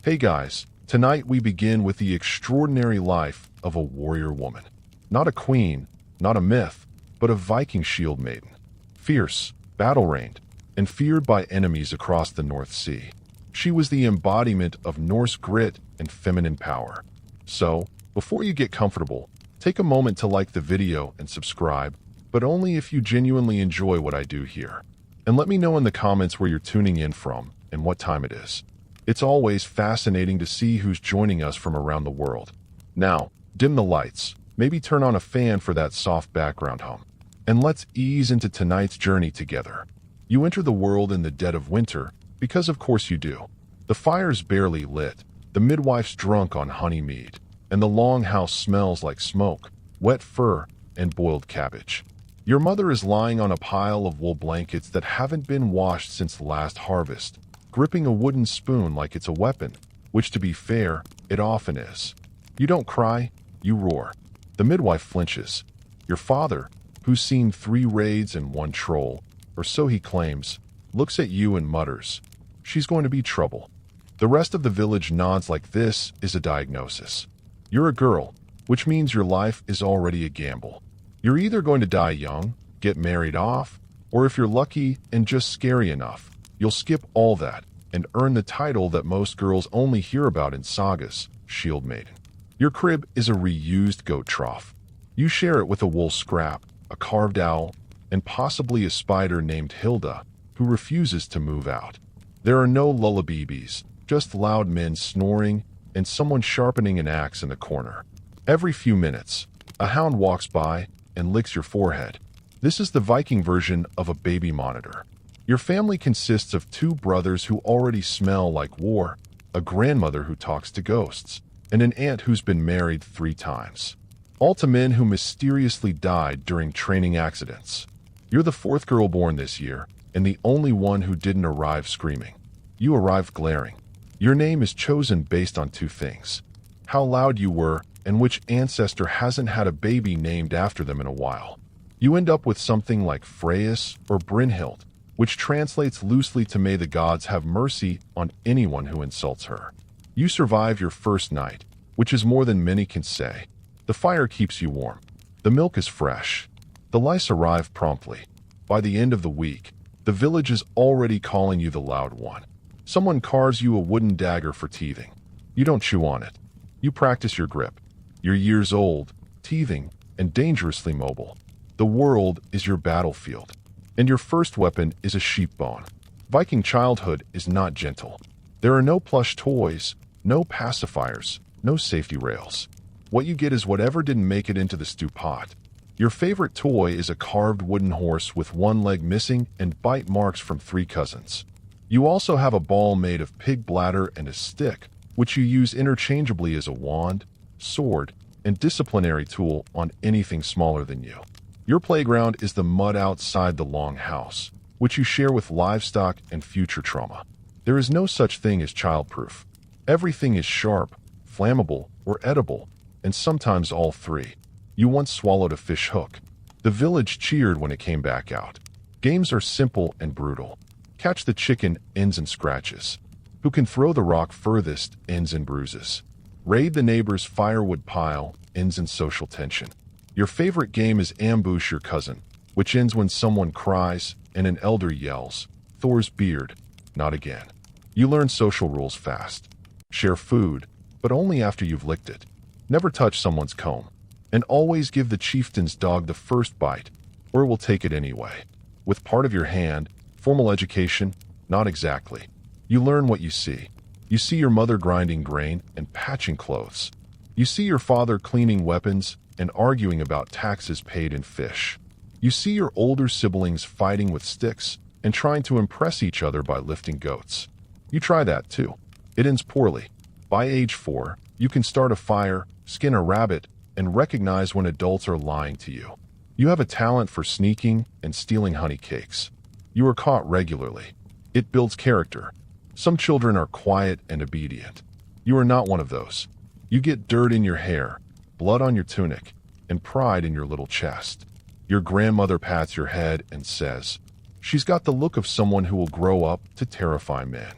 Hey guys, tonight we begin with the extraordinary life of a warrior woman. Not a queen, not a myth, but a Viking shield maiden. Fierce, battle-rained, and feared by enemies across the North Sea. She was the embodiment of Norse grit and feminine power. So, before you get comfortable, take a moment to like the video and subscribe, but only if you genuinely enjoy what I do here. And let me know in the comments where you're tuning in from and what time it is. It's always fascinating to see who's joining us from around the world. Now, dim the lights, maybe turn on a fan for that soft background hum, and let's ease into tonight's journey together. You enter the world in the dead of winter, because of course you do. The fire's barely lit, the midwife's drunk on honey mead, and the longhouse smells like smoke, wet fur, and boiled cabbage. Your mother is lying on a pile of wool blankets that haven't been washed since last harvest, gripping a wooden spoon like it's a weapon, which to be fair, it often is. You don't cry, you roar. The midwife flinches. Your father, who's seen 3 raids and 1 troll, or so he claims, looks at you and mutters, "She's going to be trouble." The rest of the village nods like this is a diagnosis. You're a girl, which means your life is already a gamble. You're either going to die young, get married off, or if you're lucky and just scary enough, you'll skip all that and earn the title that most girls only hear about in sagas, Shield Maiden. Your crib is a reused goat trough. You share it with a wool scrap, a carved owl, and possibly a spider named Hilda, who refuses to move out. There are no lullabies, just loud men snoring and someone sharpening an axe in the corner. Every few minutes, a hound walks by and licks your forehead. This is the Viking version of a baby monitor. Your family consists of 2 brothers who already smell like war, a grandmother who talks to ghosts, and an aunt who's been married 3 times. All to men who mysteriously died during training accidents. You're the 4th girl born this year, and the only one who didn't arrive screaming. You arrived glaring. Your name is chosen based on 2 things: how loud you were and which ancestor hasn't had a baby named after them in a while. You end up with something like Freyas or Brynhild, which translates loosely to "May the gods have mercy on anyone who insults her." You survive your first night, which is more than many can say. The fire keeps you warm. The milk is fresh. The lice arrive promptly. By the end of the week, the village is already calling you the loud one. Someone carves you a wooden dagger for teething. You don't chew on it. You practice your grip. You're years old, teething, and dangerously mobile. The world is your battlefield, and your first weapon is a sheep bone. Viking childhood is not gentle. There are no plush toys, no pacifiers, no safety rails. What you get is whatever didn't make it into the stew pot. Your favorite toy is a carved wooden horse with 1 leg missing and bite marks from 3 cousins. You also have a ball made of pig bladder and a stick, which you use interchangeably as a wand, sword, and disciplinary tool on anything smaller than you. Your playground is the mud outside the longhouse, which you share with livestock and future trauma. There is no such thing as childproof. Everything is sharp, flammable, or edible, and sometimes all 3. You once swallowed a fish hook. The village cheered when it came back out. Games are simple and brutal. Catch the chicken, ends in scratches. Who can throw the rock furthest, ends in bruises. Raid the neighbor's firewood pile, ends in social tension. Your favorite game is ambush your cousin, which ends when someone cries and an elder yells, "Thor's beard, not again." You learn social rules fast. Share food, but only after you've licked it. Never touch someone's comb. And always give the chieftain's dog the first bite, or it will take it anyway. With part of your hand, formal education, not exactly. You learn what you see. You see your mother grinding grain and patching clothes. You see your father cleaning weapons and arguing about taxes paid in fish. You see your older siblings fighting with sticks and trying to impress each other by lifting goats. You try that too. It ends poorly. By age 4, you can start a fire, skin a rabbit, and recognize when adults are lying to you. You have a talent for sneaking and stealing honey cakes. You are caught regularly. It builds character. Some children are quiet and obedient. You are not one of those. You get dirt in your hair, blood on your tunic, and pride in your little chest. Your grandmother pats your head and says, "She's got the look of someone who will grow up to terrify men."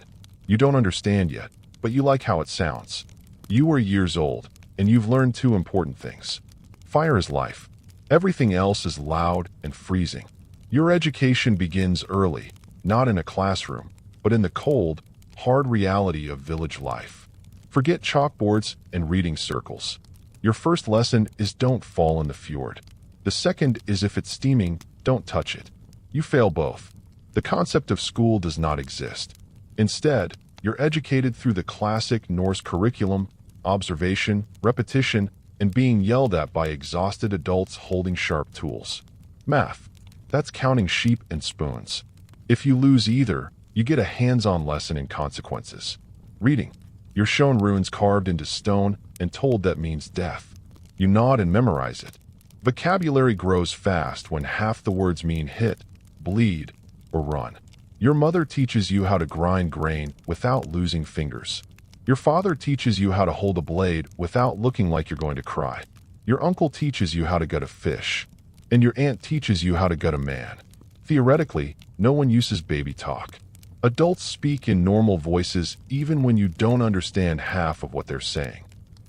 You don't understand yet, but you like how it sounds. You are years old, and you've learned two important things. Fire is life. Everything else is loud and freezing. Your education begins early, not in a classroom, but in the cold, hard reality of village life. Forget chalkboards and reading circles. Your first lesson is don't fall in the fjord. The second is if it's steaming, don't touch it. You fail both. The concept of school does not exist. Instead, you're educated through the classic Norse curriculum, observation, repetition, and being yelled at by exhausted adults holding sharp tools. Math. That's counting sheep and spoons. If you lose either, you get a hands-on lesson in consequences. Reading. You're shown runes carved into stone and told that means death. You nod and memorize it. Vocabulary grows fast when half the words mean hit, bleed, or run. Your mother teaches you how to grind grain without losing fingers. Your father teaches you how to hold a blade without looking like you're going to cry. Your uncle teaches you how to gut a fish. And your aunt teaches you how to gut a man. Theoretically, no one uses baby talk. Adults speak in normal voices even when you don't understand half of what they're saying.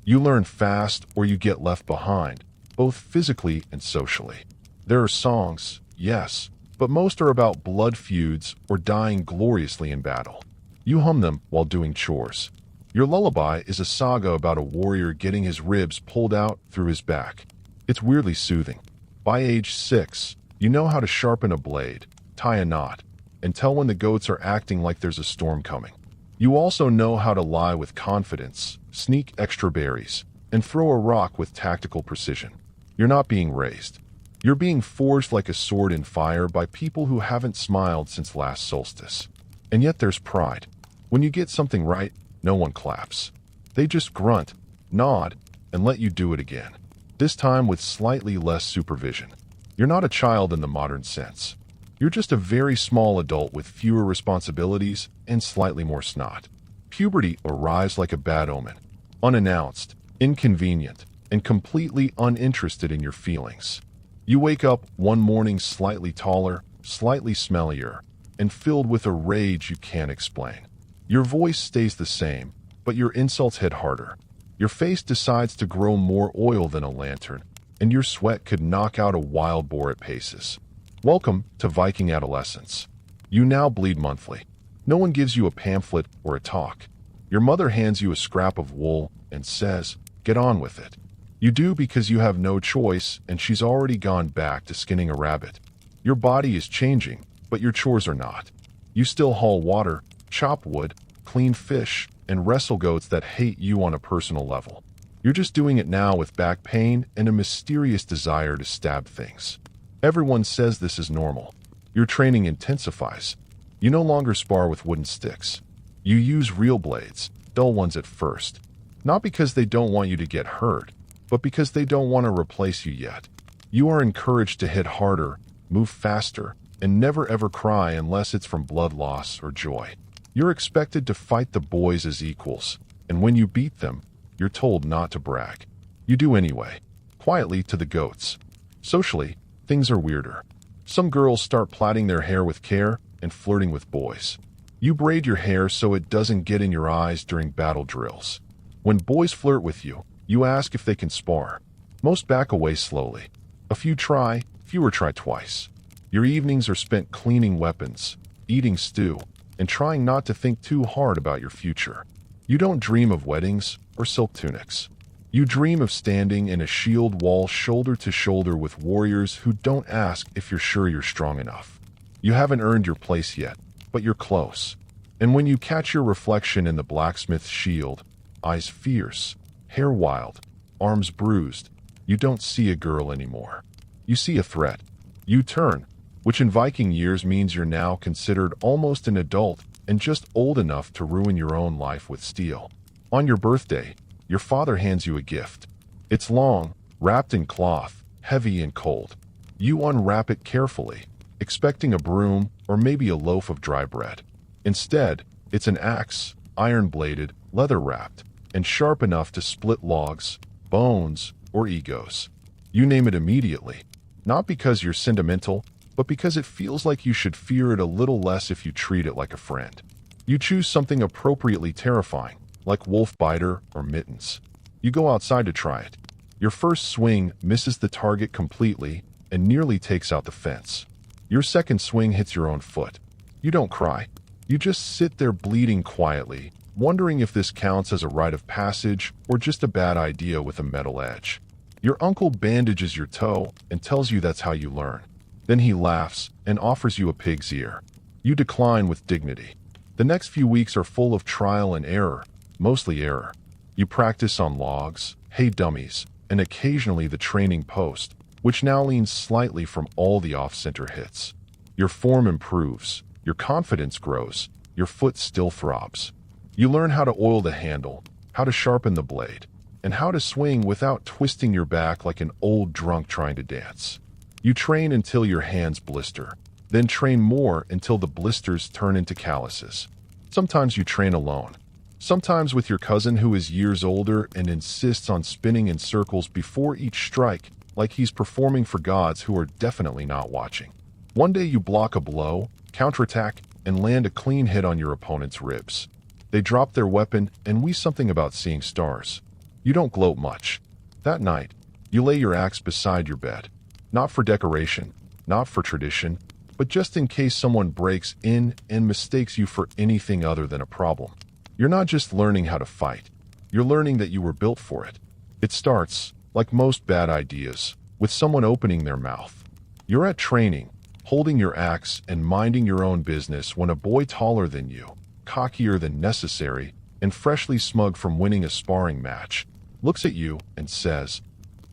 You learn fast or you get left behind, both physically and socially. There are songs, yes, but most are about blood feuds or dying gloriously in battle. You hum them while doing chores. Your lullaby is a saga about a warrior getting his ribs pulled out through his back. It's weirdly soothing. By age 6, you know how to sharpen a blade, tie a knot, and tell when the goats are acting like there's a storm coming. You also know how to lie with confidence, sneak extra berries, and throw a rock with tactical precision. You're not being raised. You're being forged like a sword in fire by people who haven't smiled since last solstice. And yet there's pride. When you get something right, no one claps. They just grunt, nod, and let you do it again. This time with slightly less supervision. You're not a child in the modern sense. You're just a very small adult with fewer responsibilities and slightly more snot. Puberty arrives like a bad omen, unannounced, inconvenient, and completely uninterested in your feelings. You wake up one morning slightly taller, slightly smellier, and filled with a rage you can't explain. Your voice stays the same, but your insults hit harder. Your face decides to grow more oil than a lantern, and your sweat could knock out a wild boar at paces. Welcome to Viking adolescence. You now bleed monthly. No one gives you a pamphlet or a talk. Your mother hands you a scrap of wool and says, "Get on with it." You do because you have no choice, and she's already gone back to skinning a rabbit. Your body is changing, but your chores are not. You still haul water, chop wood, clean fish, and wrestle goats that hate you on a personal level. You're just doing it now with back pain and a mysterious desire to stab things. Everyone says this is normal. Your training intensifies. You no longer spar with wooden sticks. You use real blades, dull ones at first. Not because they don't want you to get hurt, but because they don't want to replace you yet. You are encouraged to hit harder, move faster, and never ever cry unless it's from blood loss or joy. You're expected to fight the boys as equals, and when you beat them, you're told not to brag. You do anyway, quietly to the goats. Socially, things are weirder. Some girls start plaiting their hair with care and flirting with boys. You braid your hair so it doesn't get in your eyes during battle drills. When boys flirt with you, you ask if they can spar. Most back away slowly. A few try, fewer try twice. Your evenings are spent cleaning weapons, eating stew, and trying not to think too hard about your future. You don't dream of weddings or silk tunics. You dream of standing in a shield wall shoulder to shoulder with warriors who don't ask if you're sure you're strong enough. You haven't earned your place yet, but you're close. And when you catch your reflection in the blacksmith's shield, eyes fierce, hair wild, arms bruised, you don't see a girl anymore. You see a threat. You turn, which in Viking years means you're now considered almost an adult and just old enough to ruin your own life with steel. On your birthday, your father hands you a gift. It's long, wrapped in cloth, heavy and cold. You unwrap it carefully, expecting a broom or maybe a loaf of dry bread. Instead, it's an axe, iron-bladed, leather-wrapped, and sharp enough to split logs, bones, or egos. You name it immediately, not because you're sentimental, but because it feels like you should fear it a little less if you treat it like a friend. You choose something appropriately terrifying, like wolf biter or mittens. You go outside to try it. Your first swing misses the target completely and nearly takes out the fence. Your second swing hits your own foot. You don't cry. You just sit there bleeding quietly, wondering if this counts as a rite of passage or just a bad idea with a metal edge. Your uncle bandages your toe and tells you that's how you learn. Then he laughs and offers you a pig's ear. You decline with dignity. The next few weeks are full of trial and error, mostly error. You practice on logs, hay dummies, and occasionally the training post, which now leans slightly from all the off-center hits. Your form improves, your confidence grows, your foot still throbs. You learn how to oil the handle, how to sharpen the blade, and how to swing without twisting your back like an old drunk trying to dance. You train until your hands blister, then train more until the blisters turn into calluses. Sometimes you train alone. Sometimes with your cousin who is years older and insists on spinning in circles before each strike like he's performing for gods who are definitely not watching. One day you block a blow, counterattack, and land a clean hit on your opponent's ribs. They drop their weapon and we something about seeing stars. You don't gloat much. That night, you lay your axe beside your bed. Not for decoration, not for tradition, but just in case someone breaks in and mistakes you for anything other than a problem. You're not just learning how to fight. You're learning that you were built for it. It starts, like most bad ideas, with someone opening their mouth. You're at training, holding your axe and minding your own business when a boy taller than you, cockier than necessary, and freshly smug from winning a sparring match, looks at you and says,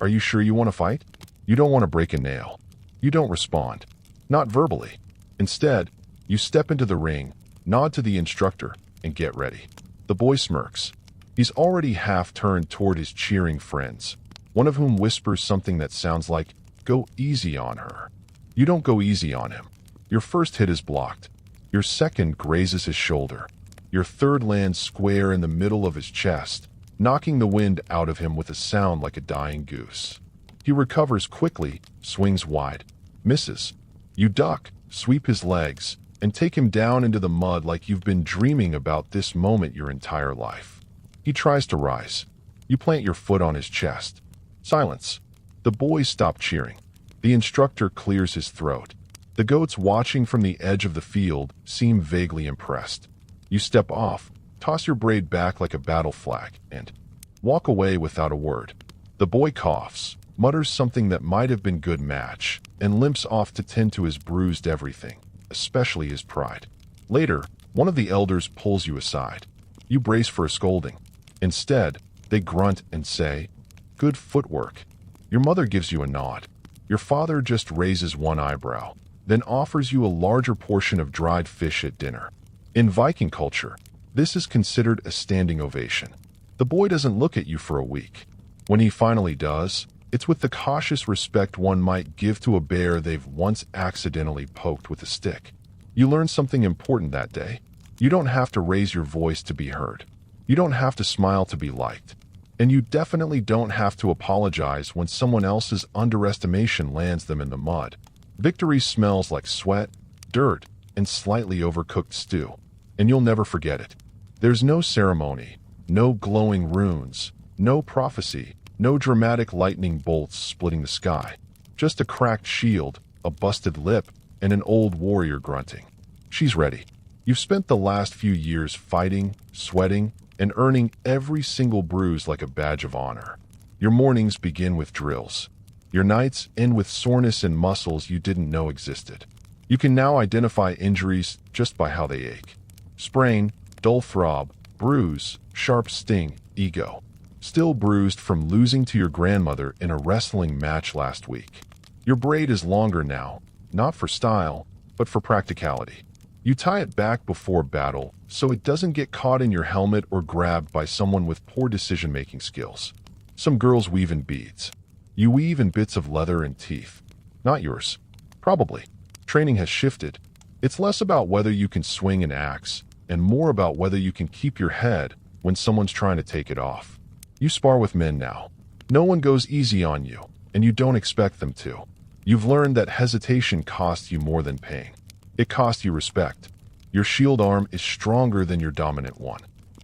"Are you sure you want to fight?" You don't want to break a nail. You don't respond. Not verbally. Instead, you step into the ring, nod to the instructor, and get ready. The boy smirks. He's already half turned toward his cheering friends, one of whom whispers something that sounds like, "Go easy on her." You don't go easy on him. Your first hit is blocked. Your second grazes his shoulder. Your third lands square in the middle of his chest, knocking the wind out of him with a sound like a dying goose. He recovers quickly, swings wide, misses. You duck, sweep his legs, and take him down into the mud like you've been dreaming about this moment your entire life. He tries to rise. You plant your foot on his chest. Silence. The boys stop cheering. The instructor clears his throat. The goats watching from the edge of the field seem vaguely impressed. You step off, toss your braid back like a battle flag, and walk away without a word. The boy coughs, mutters something that might have been good match, and limps off to tend to his bruised everything, especially his pride. Later, one of the elders pulls you aside. You brace for a scolding. Instead, they grunt and say, "Good footwork." Your mother gives you a nod. Your father just raises one eyebrow, then offers you a larger portion of dried fish at dinner. In Viking culture, this is considered a standing ovation. The boy doesn't look at you for a week. When he finally does, it's with the cautious respect one might give to a bear they've once accidentally poked with a stick. You learn something important that day. You don't have to raise your voice to be heard. You don't have to smile to be liked. And you definitely don't have to apologize when someone else's underestimation lands them in the mud. Victory smells like sweat, dirt, and slightly overcooked stew. And you'll never forget it. There's no ceremony, no glowing runes, no prophecy, no dramatic lightning bolts splitting the sky. Just a cracked shield, a busted lip, and an old warrior grunting. She's ready. You've spent the last few years fighting, sweating, and earning every single bruise like a badge of honor. Your mornings begin with drills. Your nights end with soreness in muscles you didn't know existed. You can now identify injuries just by how they ache. Sprain, dull throb, bruise, sharp sting, ego. Still bruised from losing to your grandmother in a wrestling match last week. Your braid is longer now, not for style, but for practicality. You tie it back before battle so it doesn't get caught in your helmet or grabbed by someone with poor decision-making skills. Some girls weave in beads. You weave in bits of leather and teeth. Not yours. Probably. Training has shifted. It's less about whether you can swing an axe and more about whether you can keep your head when someone's trying to take it off. You spar with men now. No one goes easy on you, and you don't expect them to. You've learned that hesitation costs you more than pain. It costs you respect. Your shield arm is stronger than your dominant one.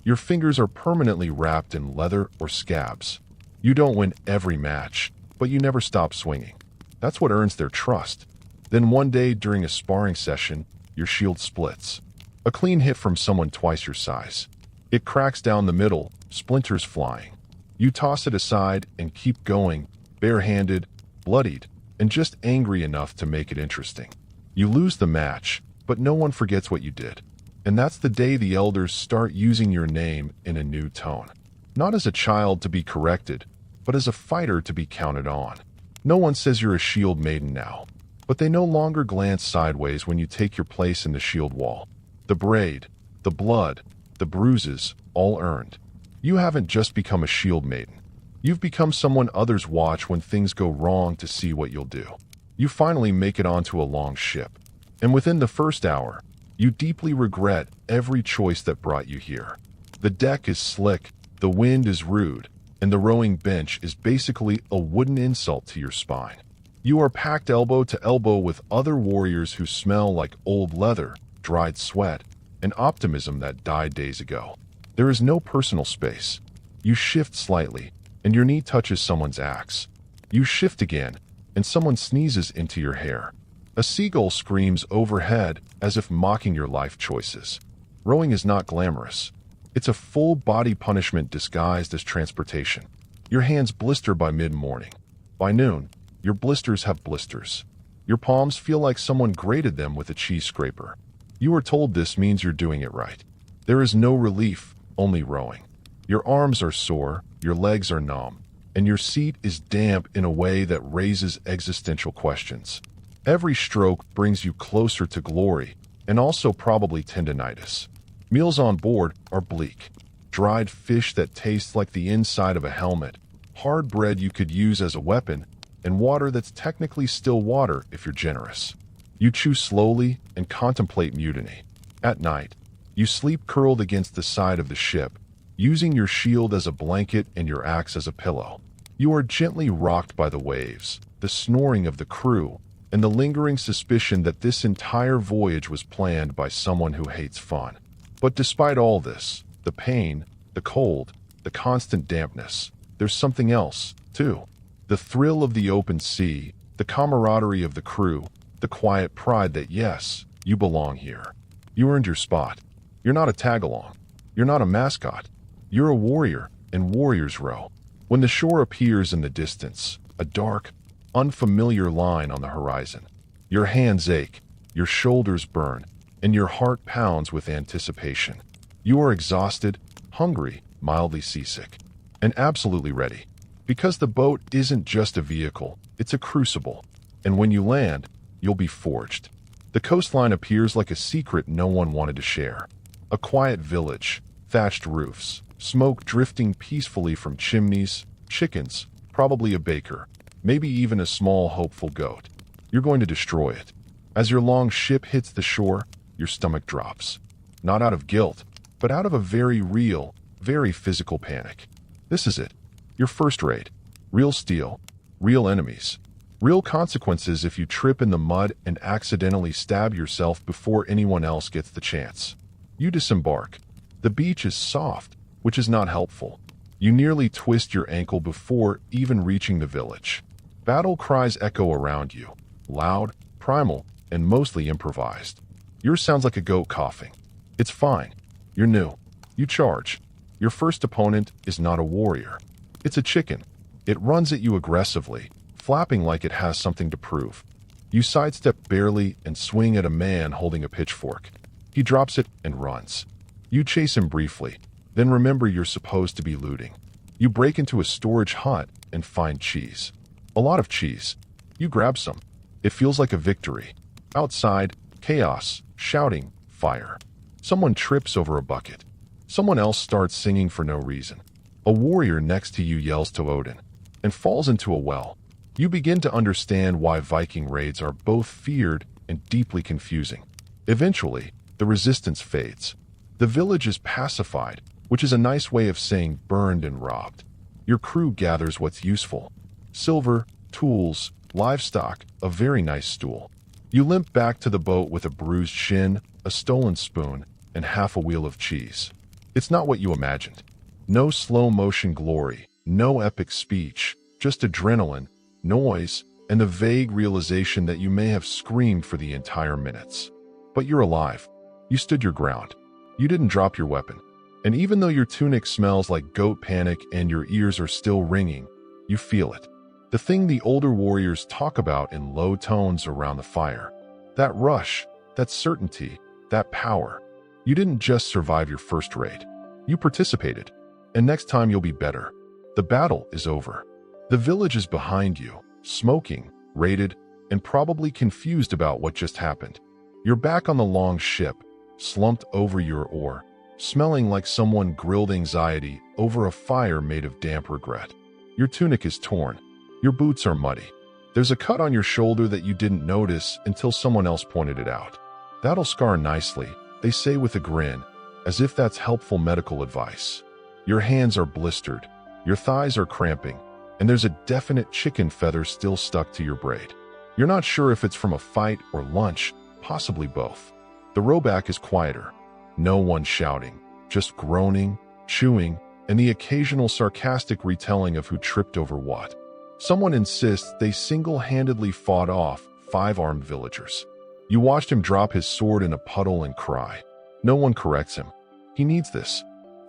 Your fingers are permanently wrapped in leather or scabs. You don't win every match, but you never stop swinging. That's what earns their trust. Then one day during a sparring session, your shield splits. A clean hit from someone twice your size. It cracks down the middle, splinters flying. You toss it aside and keep going, barehanded, bloodied, and just angry enough to make it interesting. You lose the match, but no one forgets what you did. And that's the day the elders start using your name in a new tone. Not as a child to be corrected, but as a fighter to be counted on. No one says you're a shield maiden now, but they no longer glance sideways when you take your place in the shield wall. The braid, the blood, the bruises, all earned. You haven't just become a shield maiden. You've become someone others watch when things go wrong to see what you'll do. You finally make it onto a long ship, and within the first hour, you deeply regret every choice that brought you here. The deck is slick, the wind is rude, and the rowing bench is basically a wooden insult to your spine. You are packed elbow to elbow with other warriors who smell like old leather, dried sweat, and optimism that died days ago. There is no personal space. You shift slightly, and your knee touches someone's axe. You shift again, and someone sneezes into your hair. A seagull screams overhead as if mocking your life choices. Rowing is not glamorous. It's a full-body punishment disguised as transportation. Your hands blister by mid-morning. By noon, your blisters have blisters. Your palms feel like someone grated them with a cheese scraper. You are told this means you're doing it right. There is no relief, only rowing. Your arms are sore, your legs are numb, and your seat is damp in a way that raises existential questions. Every stroke brings you closer to glory, and also probably tendinitis. Meals on board are bleak. Dried fish that tastes like the inside of a helmet, hard bread you could use as a weapon, and water that's technically still water if you're generous. You chew slowly and contemplate mutiny. At night, you sleep curled against the side of the ship, using your shield as a blanket and your axe as a pillow. You are gently rocked by the waves, the snoring of the crew, and the lingering suspicion that this entire voyage was planned by someone who hates fun. But despite all this, the pain, the cold, the constant dampness, there's something else, too. The thrill of the open sea, the camaraderie of the crew, the quiet pride that yes, you belong here. You earned your spot. You're not a tag-along. You're not a mascot. You're a warrior, and warriors row. When the shore appears in the distance, a dark, unfamiliar line on the horizon, your hands ache, your shoulders burn, and your heart pounds with anticipation. You are exhausted, hungry, mildly seasick, and absolutely ready. Because the boat isn't just a vehicle, it's a crucible. And when you land, you'll be forged. The coastline appears like a secret no one wanted to share. A quiet village, thatched roofs, smoke drifting peacefully from chimneys, chickens, probably a baker, maybe even a small hopeful goat. You're going to destroy it. As your long ship hits the shore, your stomach drops. Not out of guilt, but out of a very real, very physical panic. This is it. Your first raid. Real steel. Real enemies. Real consequences if you trip in the mud and accidentally stab yourself before anyone else gets the chance. You disembark. The beach is soft, which is not helpful. You nearly twist your ankle before even reaching the village. Battle cries echo around you. Loud, primal, and mostly improvised. Yours sounds like a goat coughing. It's fine. You're new. You charge. Your first opponent is not a warrior. It's a chicken. It runs at you aggressively, flapping like it has something to prove. You sidestep barely and swing at a man holding a pitchfork. He drops it and runs. You chase him briefly, then remember you're supposed to be looting. You break into a storage hut and find cheese. A lot of cheese. You grab some. It feels like a victory. Outside, chaos, shouting, fire. Someone trips over a bucket. Someone else starts singing for no reason. A warrior next to you yells to Odin and falls into a well. You begin to understand why Viking raids are both feared and deeply confusing. Eventually, the resistance fades. The village is pacified, which is a nice way of saying burned and robbed. Your crew gathers what's useful. Silver, tools, livestock, a very nice stool. You limp back to the boat with a bruised shin, a stolen spoon, and half a wheel of cheese. It's not what you imagined. No slow-motion glory, no epic speech, just adrenaline, noise, and the vague realization that you may have screamed for the entire minutes. But you're alive. You stood your ground. You didn't drop your weapon. And even though your tunic smells like goat panic and your ears are still ringing, you feel it. The thing the older warriors talk about in low tones around the fire. That rush, that certainty, that power. You didn't just survive your first raid. You participated. And next time you'll be better. The battle is over. The village is behind you, smoking, raided, and probably confused about what just happened. You're back on the long ship, slumped over your oar, smelling like someone grilled anxiety over a fire made of damp regret. Your tunic is torn. Your boots are muddy. There's a cut on your shoulder that you didn't notice until someone else pointed it out. That'll scar nicely, they say with a grin, as if that's helpful medical advice. Your hands are blistered, your thighs are cramping, and there's a definite chicken feather still stuck to your braid. You're not sure if it's from a fight or lunch, possibly both. The rowback is quieter. No one shouting, just groaning, chewing, and the occasional sarcastic retelling of who tripped over what. Someone insists they single-handedly fought off 5 armed villagers. You watched him drop his sword in a puddle and cry. No one corrects him. He needs this.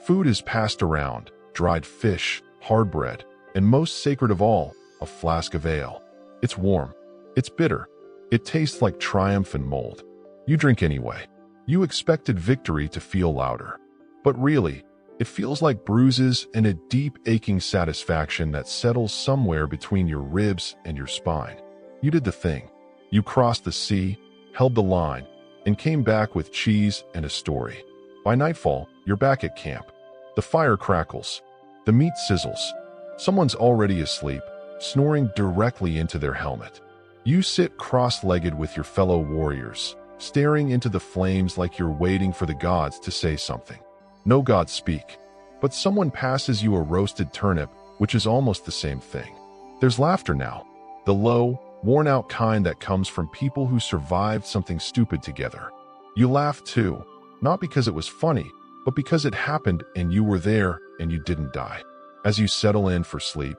Food is passed around, dried fish, hard bread, and most sacred of all, a flask of ale. It's warm. It's bitter. It tastes like triumph and mold. You drink anyway. You expected victory to feel louder. But really, it feels like bruises and a deep aching satisfaction that settles somewhere between your ribs and your spine. You did the thing. You crossed the sea, held the line, and came back with cheese and a story. By nightfall, you're back at camp. The fire crackles. The meat sizzles. Someone's already asleep, snoring directly into their helmet. You sit cross-legged with your fellow warriors, staring into the flames like you're waiting for the gods to say something. No gods speak, but someone passes you a roasted turnip, which is almost the same thing. There's laughter now, the low, worn-out kind that comes from people who survived something stupid together. You laugh too, not because it was funny, but because it happened and you were there and you didn't die. As you settle in for sleep,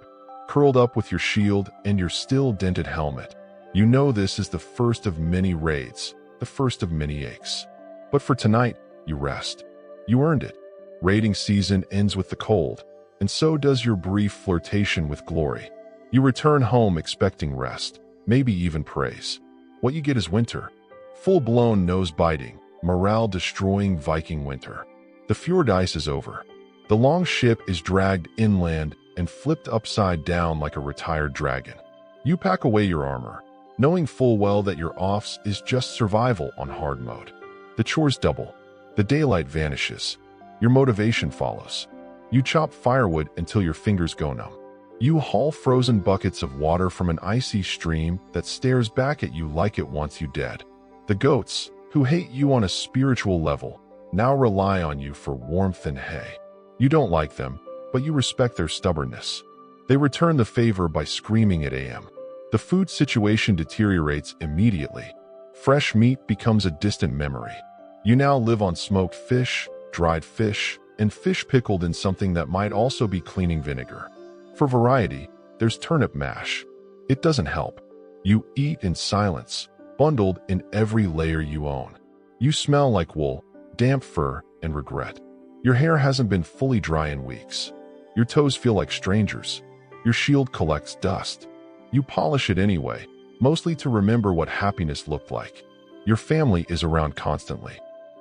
curled up with your shield and your still dented helmet, you know this is the first of many raids, the first of many aches. But for tonight, you rest. You earned it. Raiding season ends with the cold, and so does your brief flirtation with glory. You return home expecting rest, maybe even praise. What you get is winter. Full-blown nose-biting, morale-destroying Viking winter. The fjord ice is over. The long ship is dragged inland and flipped upside down like a retired dragon. You pack away your armor, knowing full well that your offs is just survival on hard mode. The chores double. The daylight vanishes. Your motivation follows. You chop firewood until your fingers go numb. You haul frozen buckets of water from an icy stream that stares back at you like it wants you dead. The goats, who hate you on a spiritual level, now rely on you for warmth and hay. You don't like them, but you respect their stubbornness. They return the favor by screaming at AM. The food situation deteriorates immediately. Fresh meat becomes a distant memory. You now live on smoked fish, dried fish, and fish pickled in something that might also be cleaning vinegar. For variety, there's turnip mash. It doesn't help. You eat in silence, bundled in every layer you own. You smell like wool, damp fur, and regret. Your hair hasn't been fully dry in weeks. Your toes feel like strangers. Your shield collects dust. You polish it anyway, mostly to remember what happiness looked like. Your family is around constantly.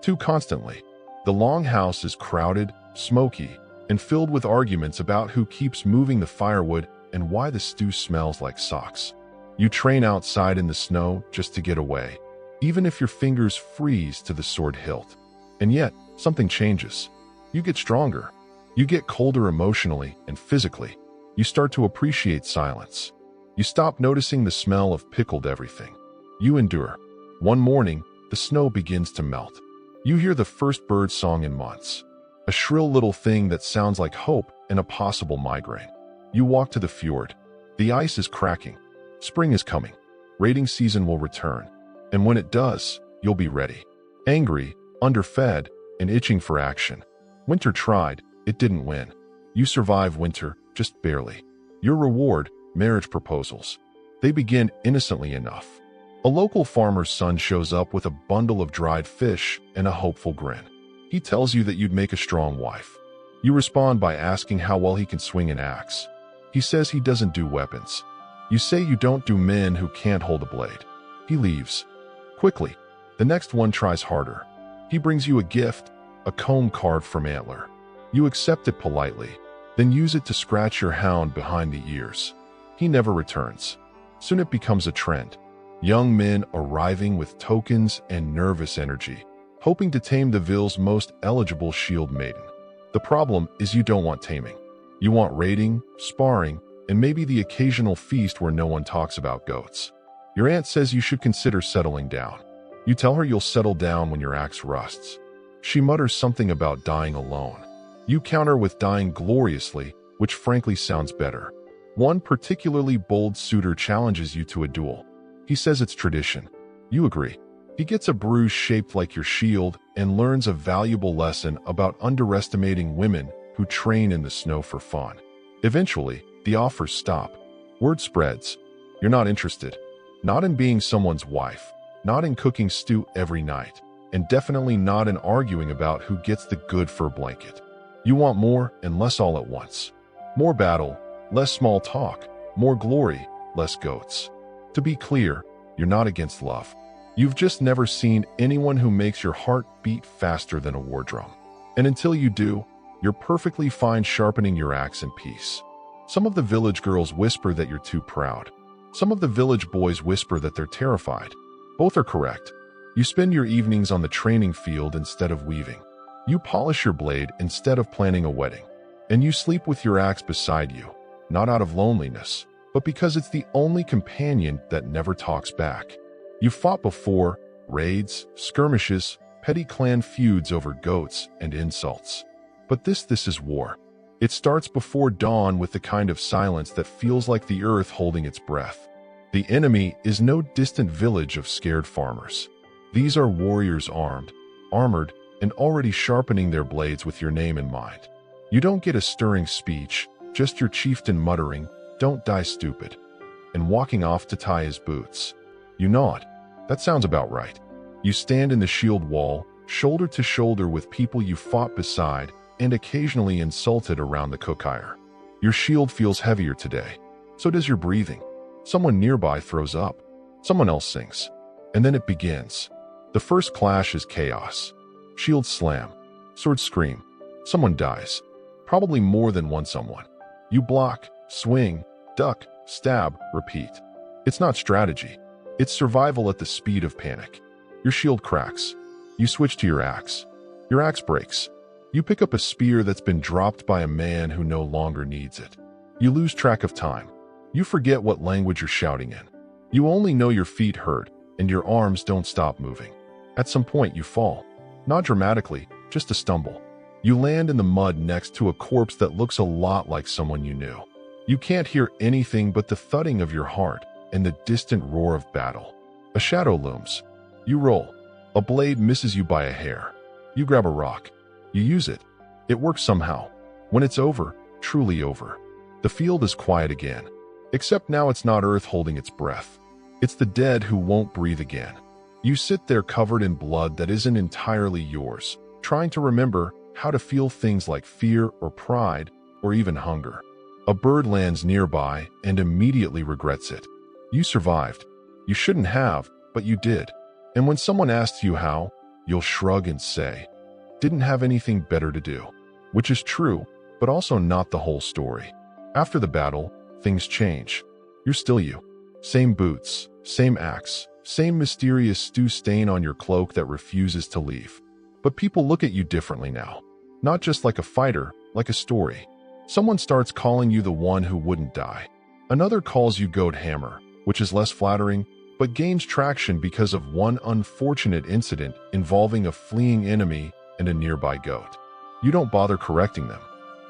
Too constantly. The longhouse is crowded, smoky, and filled with arguments about who keeps moving the firewood and why the stew smells like socks. You train outside in the snow just to get away, even if your fingers freeze to the sword hilt. And yet, something changes. You get stronger. You get colder emotionally and physically. You start to appreciate silence. You stop noticing the smell of pickled everything. You endure. One morning, the snow begins to melt. You hear the first bird song in months. A shrill little thing that sounds like hope and a possible migraine. You walk to the fjord. The ice is cracking. Spring is coming. Raiding season will return. And when it does, you'll be ready. Angry, underfed, and itching for action. Winter tried, it didn't win. You survive winter, just barely. Your reward, marriage proposals. They begin innocently enough. A local farmer's son shows up with a bundle of dried fish and a hopeful grin. He tells you that you'd make a strong wife. You respond by asking how well he can swing an axe. He says he doesn't do weapons. You say you don't do men who can't hold a blade. He leaves. Quickly, the next one tries harder. He brings you a gift, a comb carved from antler. You accept it politely, then use it to scratch your hound behind the ears. He never returns. Soon it becomes a trend. Young men arriving with tokens and nervous energy, hoping to tame the Ville's most eligible shield maiden. The problem is you don't want taming. You want raiding, sparring, and maybe the occasional feast where no one talks about goats. Your aunt says you should consider settling down. You tell her you'll settle down when your axe rusts. She mutters something about dying alone. You counter with dying gloriously, which frankly sounds better. One particularly bold suitor challenges you to a duel. He says it's tradition. You agree. He gets a bruise shaped like your shield and learns a valuable lesson about underestimating women who train in the snow for fun. Eventually, the offers stop. Word spreads. You're not interested. Not in being someone's wife, not in cooking stew every night, and definitely not in arguing about who gets the good fur blanket. You want more and less all at once. More battle, less small talk, more glory, less goats. To be clear, you're not against love. You've just never seen anyone who makes your heart beat faster than a war drum. And until you do, you're perfectly fine sharpening your axe in peace. Some of the village girls whisper that you're too proud. Some of the village boys whisper that they're terrified. Both are correct. You spend your evenings on the training field instead of weaving. You polish your blade instead of planning a wedding. And you sleep with your axe beside you, not out of loneliness, but because it's the only companion that never talks back. You've fought before, raids, skirmishes, petty clan feuds over goats and insults. But this is war. It starts before dawn with the kind of silence that feels like the earth holding its breath. The enemy is no distant village of scared farmers. These are warriors armored, and already sharpening their blades with your name in mind. You don't get a stirring speech, just your chieftain muttering, "Don't die stupid," and walking off to tie his boots. You nod. That sounds about right. You stand in the shield wall, shoulder to shoulder with people you fought beside and occasionally insulted around the cookire. Your shield feels heavier today. So does your breathing. Someone nearby throws up. Someone else sings. And then it begins. The first clash is chaos. Shields slam. Swords scream. Someone dies. Probably more than one someone. You block, swing, duck, stab, repeat. It's not strategy. It's survival at the speed of panic. Your shield cracks. You switch to your axe. Your axe breaks. You pick up a spear that's been dropped by a man who no longer needs it. You lose track of time. You forget what language you're shouting in. You only know your feet hurt, and your arms don't stop moving. At some point, you fall. Not dramatically, just a stumble. You land in the mud next to a corpse that looks a lot like someone you knew. You can't hear anything but the thudding of your heart and the distant roar of battle. A shadow looms. You roll. A blade misses you by a hair. You grab a rock. You use it. It works somehow. When it's over, truly over, the field is quiet again. Except now it's not earth holding its breath. It's the dead who won't breathe again. You sit there covered in blood that isn't entirely yours, trying to remember how to feel things like fear or pride or even hunger. A bird lands nearby and immediately regrets it. You survived. You shouldn't have, but you did. And when someone asks you how, you'll shrug and say, "Didn't have anything better to do." Which is true, but also not the whole story. After the battle, things change. You're still you. Same boots, same axe, same mysterious stew stain on your cloak that refuses to leave. But people look at you differently now. Not just like a fighter, like a story. Someone starts calling you the one who wouldn't die. Another calls you Goat Hammer, which is less flattering, but gains traction because of one unfortunate incident involving a fleeing enemy and a nearby goat. You don't bother correcting them.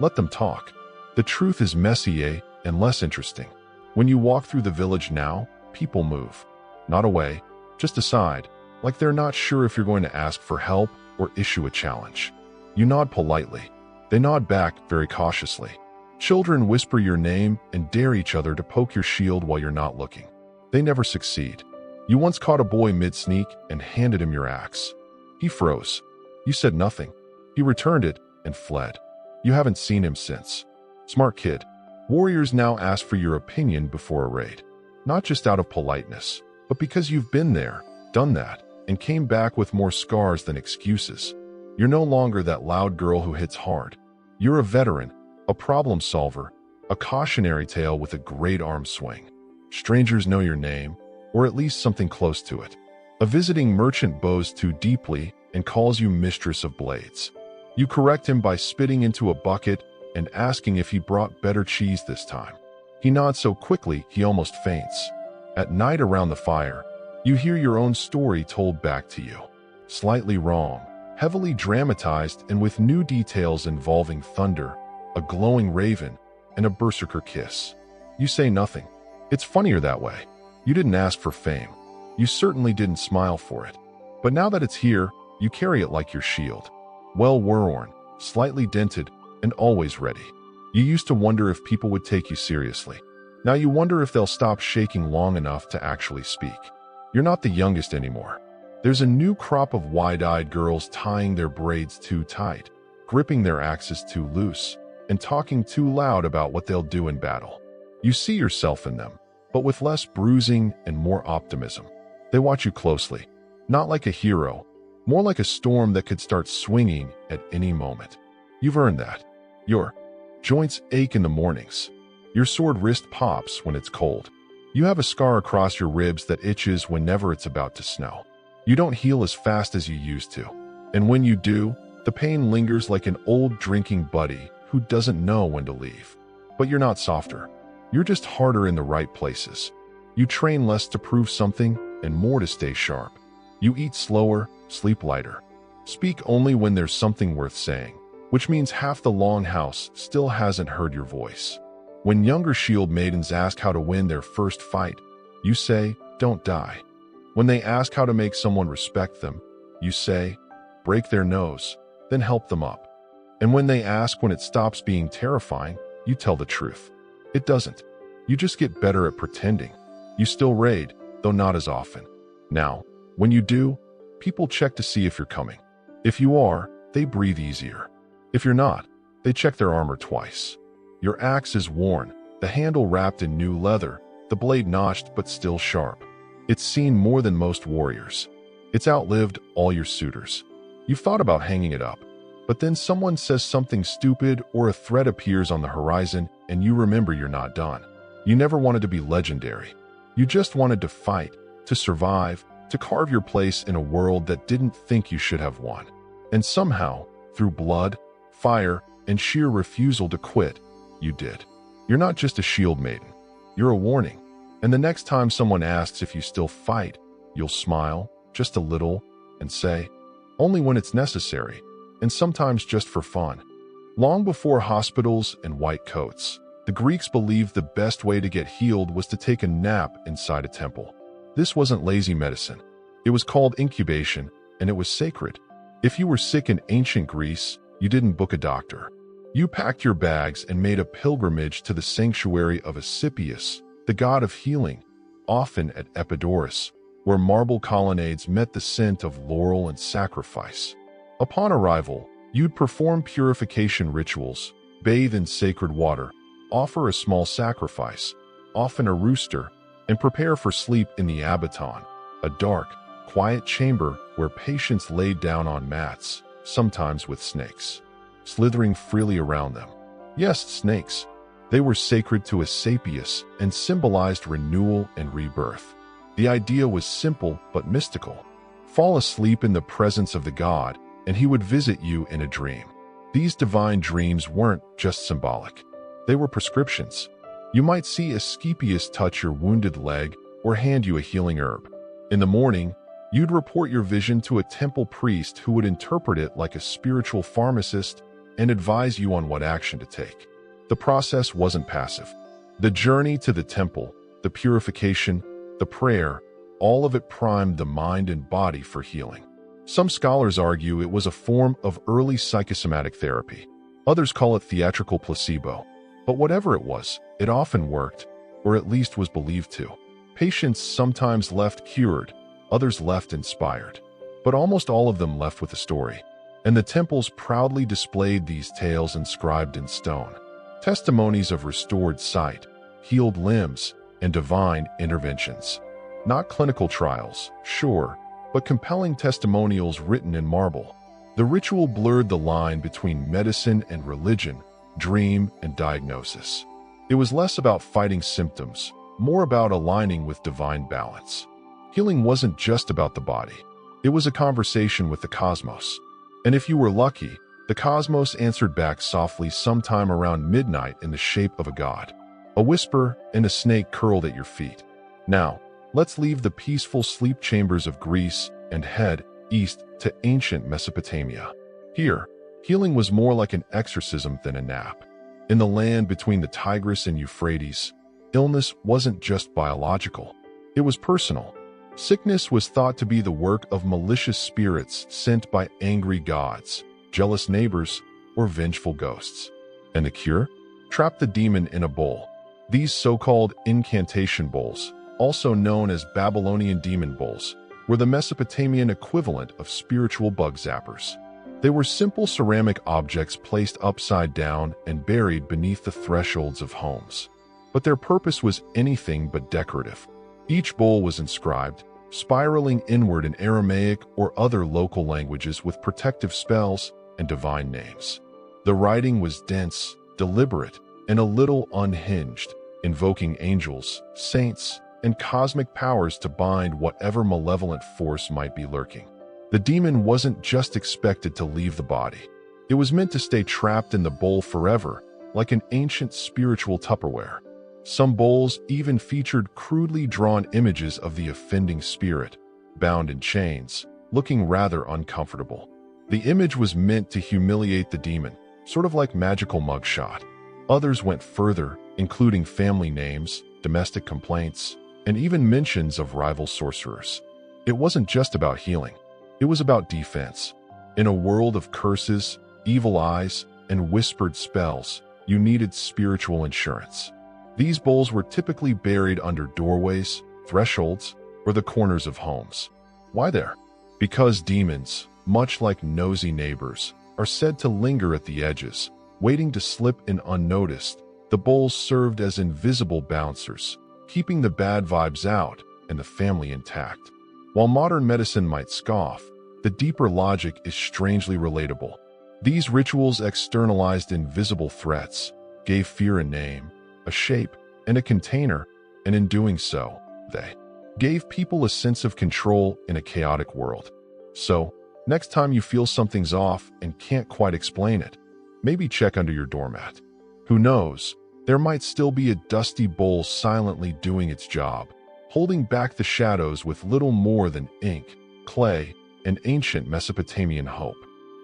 Let them talk. The truth is messy, and less interesting. When you walk through the village now, people move. Not away, just aside, like they're not sure if you're going to ask for help or issue a challenge. You nod politely. They nod back very cautiously. Children whisper your name and dare each other to poke your shield while you're not looking. They never succeed. You once caught a boy mid-sneak and handed him your axe. He froze. You said nothing. He returned it and fled. You haven't seen him since. Smart kid. Warriors now ask for your opinion before a raid. Not just out of politeness, but because you've been there, done that, and came back with more scars than excuses. You're no longer that loud girl who hits hard. You're a veteran, a problem solver, a cautionary tale with a great arm swing. Strangers know your name, or at least something close to it. A visiting merchant bows too deeply and calls you mistress of blades. You correct him by spitting into a bucket and asking if he brought better cheese this time. He nods so quickly he almost faints. At night around the fire, you hear your own story told back to you. Slightly wrong, heavily dramatized and with new details involving thunder, a glowing raven, and a berserker kiss. You say nothing. It's funnier that way. You didn't ask for fame. You certainly didn't smile for it. But now that it's here, you carry it like your shield. Well-worn, slightly dented, and always ready. You used to wonder if people would take you seriously. Now you wonder if they'll stop shaking long enough to actually speak. You're not the youngest anymore. There's a new crop of wide-eyed girls tying their braids too tight, gripping their axes too loose, and talking too loud about what they'll do in battle. You see yourself in them, but with less bruising and more optimism. They watch you closely, not like a hero, more like a storm that could start swinging at any moment. You've earned that. Your joints ache in the mornings. Your sword wrist pops when it's cold. You have a scar across your ribs that itches whenever it's about to snow. You don't heal as fast as you used to. And when you do, the pain lingers like an old drinking buddy who doesn't know when to leave. But you're not softer. You're just harder in the right places. You train less to prove something and more to stay sharp. You eat slower, sleep lighter. Speak only when there's something worth saying, which means half the longhouse still hasn't heard your voice. When younger shield maidens ask how to win their first fight, you say, don't die. When they ask how to make someone respect them, you say, break their nose, then help them up. And when they ask when it stops being terrifying, you tell the truth. It doesn't. You just get better at pretending. You still raid, though not as often. Now, when you do, people check to see if you're coming. If you are, they breathe easier. If you're not, they check their armor twice. Your axe is worn, the handle wrapped in new leather, the blade notched but still sharp. It's seen more than most warriors. It's outlived all your suitors. You've thought about hanging it up, but then someone says something stupid or a threat appears on the horizon and you remember you're not done. You never wanted to be legendary. You just wanted to fight, to survive, to carve your place in a world that didn't think you should have won. And somehow, through blood, fire, and sheer refusal to quit, you did. You're not just a shield maiden. You're a warning. And the next time someone asks if you still fight, you'll smile, just a little, and say, only when it's necessary, and sometimes just for fun. Long before hospitals and white coats, the Greeks believed the best way to get healed was to take a nap inside a temple. This wasn't lazy medicine. It was called incubation, and it was sacred. If you were sick in ancient Greece, you didn't book a doctor. You packed your bags and made a pilgrimage to the sanctuary of Asclepius, the god of healing, often at Epidaurus, where marble colonnades met the scent of laurel and sacrifice. Upon arrival, you'd perform purification rituals, bathe in sacred water, offer a small sacrifice, often a rooster, and prepare for sleep in the abaton, a dark, quiet chamber where patients laid down on mats, sometimes with snakes, slithering freely around them. Yes, snakes. They were sacred to Asclepius and symbolized renewal and rebirth. The idea was simple but mystical. Fall asleep in the presence of the god, and he would visit you in a dream. These divine dreams weren't just symbolic. They were prescriptions. You might see Asclepius touch your wounded leg or hand you a healing herb. In the morning, you'd report your vision to a temple priest who would interpret it like a spiritual pharmacist and advise you on what action to take. The process wasn't passive. The journey to the temple, the purification, the prayer, all of it primed the mind and body for healing. Some scholars argue it was a form of early psychosomatic therapy. Others call it theatrical placebo. But whatever it was, it often worked, or at least was believed to. Patients sometimes left cured, others left inspired. But almost all of them left with a story. And the temples proudly displayed these tales inscribed in stone. Testimonies of restored sight, healed limbs, and divine interventions. Not clinical trials, sure, but compelling testimonials written in marble. The ritual blurred the line between medicine and religion, dream and diagnosis. It was less about fighting symptoms, more about aligning with divine balance. Healing wasn't just about the body. It was a conversation with the cosmos. And if you were lucky, the cosmos answered back softly sometime around midnight in the shape of a god. A whisper and a snake curled at your feet. Now, let's leave the peaceful sleep chambers of Greece and head east to ancient Mesopotamia. Here, healing was more like an exorcism than a nap. In the land between the Tigris and Euphrates, illness wasn't just biological. It was personal. Sickness was thought to be the work of malicious spirits sent by angry gods, jealous neighbors, or vengeful ghosts. And the cure? Trap the demon in a bowl. These so-called incantation bowls, also known as Babylonian demon bowls, were the Mesopotamian equivalent of spiritual bug zappers. They were simple ceramic objects placed upside down and buried beneath the thresholds of homes. But their purpose was anything but decorative. Each bowl was inscribed, spiraling inward in Aramaic or other local languages with protective spells and divine names. The writing was dense, deliberate, and a little unhinged, invoking angels, saints, and cosmic powers to bind whatever malevolent force might be lurking. The demon wasn't just expected to leave the body. It was meant to stay trapped in the bowl forever, like an ancient spiritual Tupperware. Some bowls even featured crudely drawn images of the offending spirit, bound in chains, looking rather uncomfortable. The image was meant to humiliate the demon, sort of like magical mugshot. Others went further, including family names, domestic complaints, and even mentions of rival sorcerers. It wasn't just about healing. It was about defense. In a world of curses, evil eyes, and whispered spells, you needed spiritual insurance. These bowls were typically buried under doorways, thresholds, or the corners of homes. Why there? Because demons, much like nosy neighbors, are said to linger at the edges, waiting to slip in unnoticed. The bowls served as invisible bouncers, keeping the bad vibes out and the family intact. While modern medicine might scoff, the deeper logic is strangely relatable. These rituals externalized invisible threats, gave fear a name, a shape, and a container, and in doing so, they gave people a sense of control in a chaotic world. So, next time you feel something's off and can't quite explain it, maybe check under your doormat. Who knows, there might still be a dusty bowl silently doing its job, holding back the shadows with little more than ink, clay, and ancient Mesopotamian hope.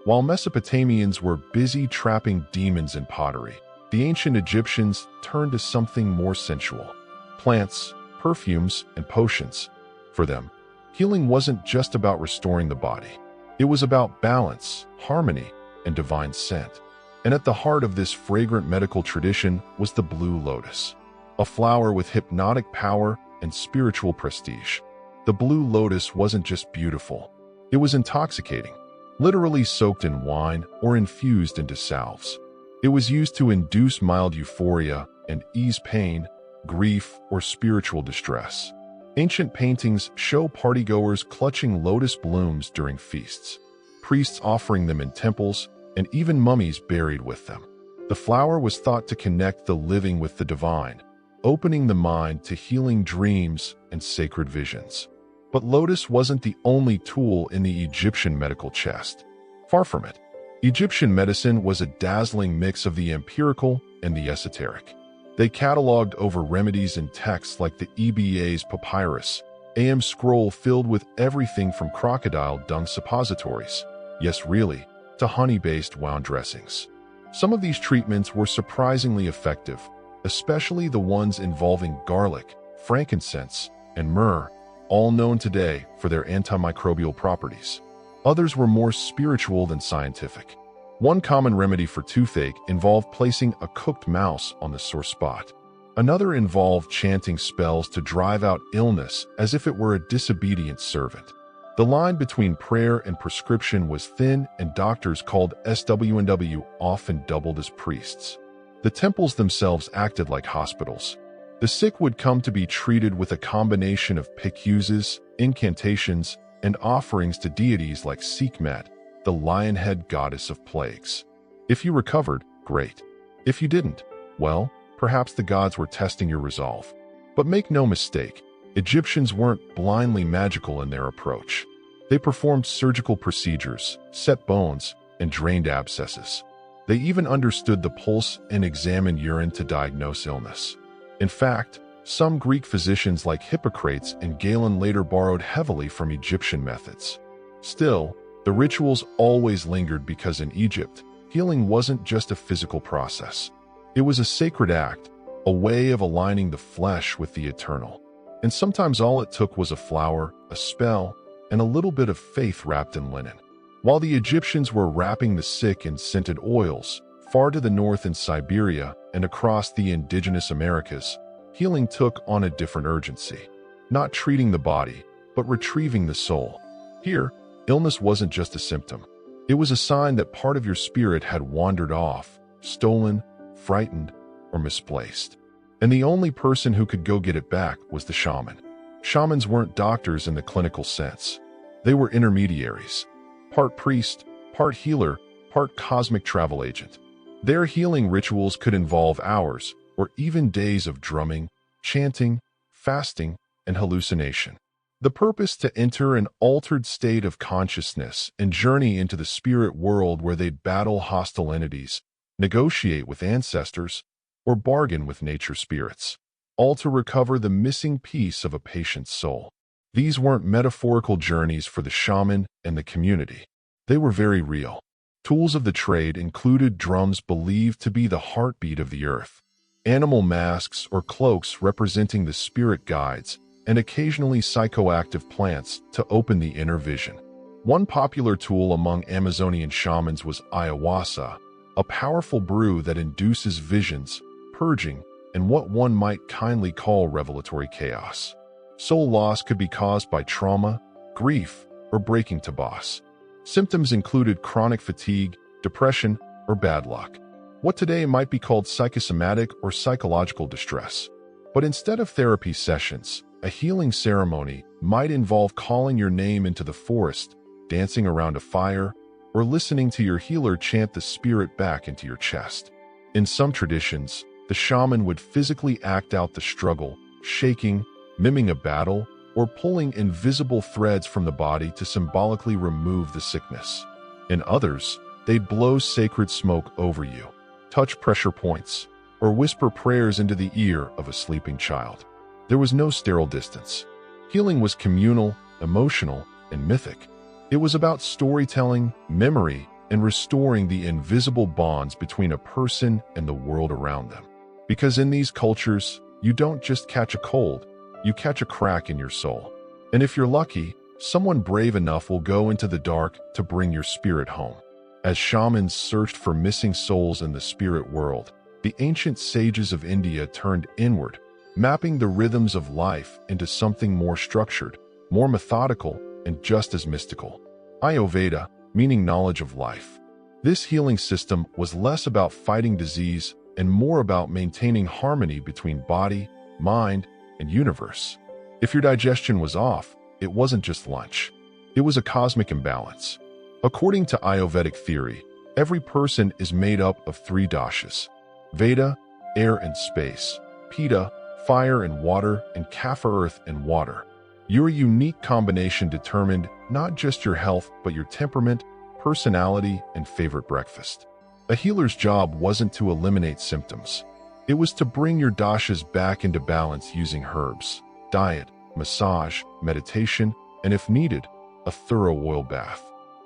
While Mesopotamians were busy trapping demons in pottery, the ancient Egyptians turned to something more sensual: plants, perfumes, and potions. For them, healing wasn't just about restoring the body. It was about balance, harmony, and divine scent. And at the heart of this fragrant medical tradition was the blue lotus, a flower with hypnotic power and spiritual prestige. The blue lotus wasn't just beautiful. It was intoxicating, literally soaked in wine or infused into salves. It was used to induce mild euphoria and ease pain, grief, or spiritual distress. Ancient paintings show partygoers clutching lotus blooms during feasts, priests offering them in temples, and even mummies buried with them. The flower was thought to connect the living with the divine, opening the mind to healing dreams and sacred visions. But lotus wasn't the only tool in the Egyptian medical chest. Far from it. Egyptian medicine was a dazzling mix of the empirical and the esoteric. They cataloged over remedies in texts like the EBA's papyrus, AM scroll filled with everything from crocodile dung suppositories, yes really, to honey-based wound dressings. Some of these treatments were surprisingly effective, especially the ones involving garlic, frankincense, and myrrh, all known today for their antimicrobial properties. Others were more spiritual than scientific. One common remedy for toothache involved placing a cooked mouse on the sore spot. Another involved chanting spells to drive out illness as if it were a disobedient servant. The line between prayer and prescription was thin, and doctors called SW&W often doubled as priests. The temples themselves acted like hospitals. The sick would come to be treated with a combination of pick-uses, incantations, and offerings to deities like Sekhmet, the lion-head goddess of plagues. If you recovered, great. If you didn't, well, perhaps the gods were testing your resolve. But make no mistake, Egyptians weren't blindly magical in their approach. They performed surgical procedures, set bones, and drained abscesses. They even understood the pulse and examined urine to diagnose illness. In fact, some Greek physicians like Hippocrates and Galen later borrowed heavily from Egyptian methods. Still, the rituals always lingered because in Egypt, healing wasn't just a physical process. It was a sacred act, a way of aligning the flesh with the eternal. And sometimes all it took was a flower, a spell, and a little bit of faith wrapped in linen. While the Egyptians were wrapping the sick in scented oils, far to the north in Siberia and across the indigenous Americas, healing took on a different urgency. Not treating the body, but retrieving the soul. Here, illness wasn't just a symptom. It was a sign that part of your spirit had wandered off, stolen, frightened, or misplaced. And the only person who could go get it back was the shaman. Shamans weren't doctors in the clinical sense. They were intermediaries. Part priest, part healer, part cosmic travel agent. Their healing rituals could involve hours or even days of drumming, chanting, fasting, and hallucination. The purpose to enter an altered state of consciousness and journey into the spirit world where they'd battle hostile entities, negotiate with ancestors, or bargain with nature spirits, all to recover the missing piece of a patient's soul. These weren't metaphorical journeys for the shaman and the community. They were very real. Tools of the trade included drums believed to be the heartbeat of the earth, animal masks or cloaks representing the spirit guides, and occasionally psychoactive plants to open the inner vision. One popular tool among Amazonian shamans was ayahuasca, a powerful brew that induces visions, purging, and what one might kindly call revelatory chaos. Soul loss could be caused by trauma, grief, or breaking taboos. Symptoms included chronic fatigue, depression, or bad luck. What today might be called psychosomatic or psychological distress. But instead of therapy sessions, a healing ceremony might involve calling your name into the forest, dancing around a fire, or listening to your healer chant the spirit back into your chest. In some traditions, the shaman would physically act out the struggle, shaking, miming a battle, or pulling invisible threads from the body to symbolically remove the sickness. In others, they'd blow sacred smoke over you, touch pressure points, or whisper prayers into the ear of a sleeping child. There was no sterile distance. Healing was communal, emotional, and mythic. It was about storytelling, memory, and restoring the invisible bonds between a person and the world around them. Because in these cultures, you don't just catch a cold, you catch a crack in your soul. And if you're lucky, someone brave enough will go into the dark to bring your spirit home. As shamans searched for missing souls in the spirit world, the ancient sages of India turned inward, mapping the rhythms of life into something more structured, more methodical, and just as mystical. Ayurveda, meaning knowledge of life. This healing system was less about fighting disease and more about maintaining harmony between body, mind, and universe. If your digestion was off, it wasn't just lunch. It was a cosmic imbalance. According to Ayurvedic theory, every person is made up of three dashas: Veda, air and space; Pitta, fire and water; and Kapha, earth and water. Your unique combination determined not just your health, but your temperament, personality, and favorite breakfast. A healer's job wasn't to eliminate symptoms. It was to bring your dashas back into balance using herbs, diet, massage, meditation, and if needed, a thorough oil bath.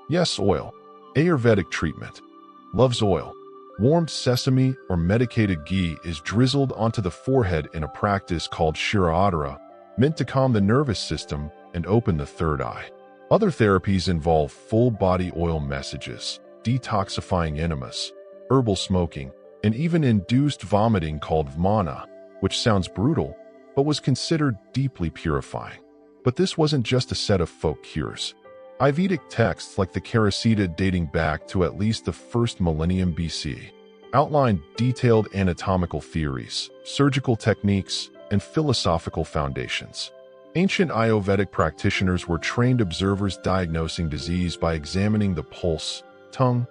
Yes, oil. Ayurvedic treatment. Love's oil. Warmed sesame or medicated ghee is drizzled onto the forehead in a practice called Shira Adhara, meant to calm the nervous system and open the third eye. Other therapies involve full-body oil messages, detoxifying enemas, herbal smoking, and even induced vomiting called vmana, which sounds brutal, but was considered deeply purifying. But this wasn't just a set of folk cures. Vedic texts like the Charasita dating back to at least the 1st millennium BC outlined detailed anatomical theories, surgical techniques, and philosophical foundations. Ancient Ayurvedic practitioners were trained observers diagnosing disease by examining the pulse, tongue,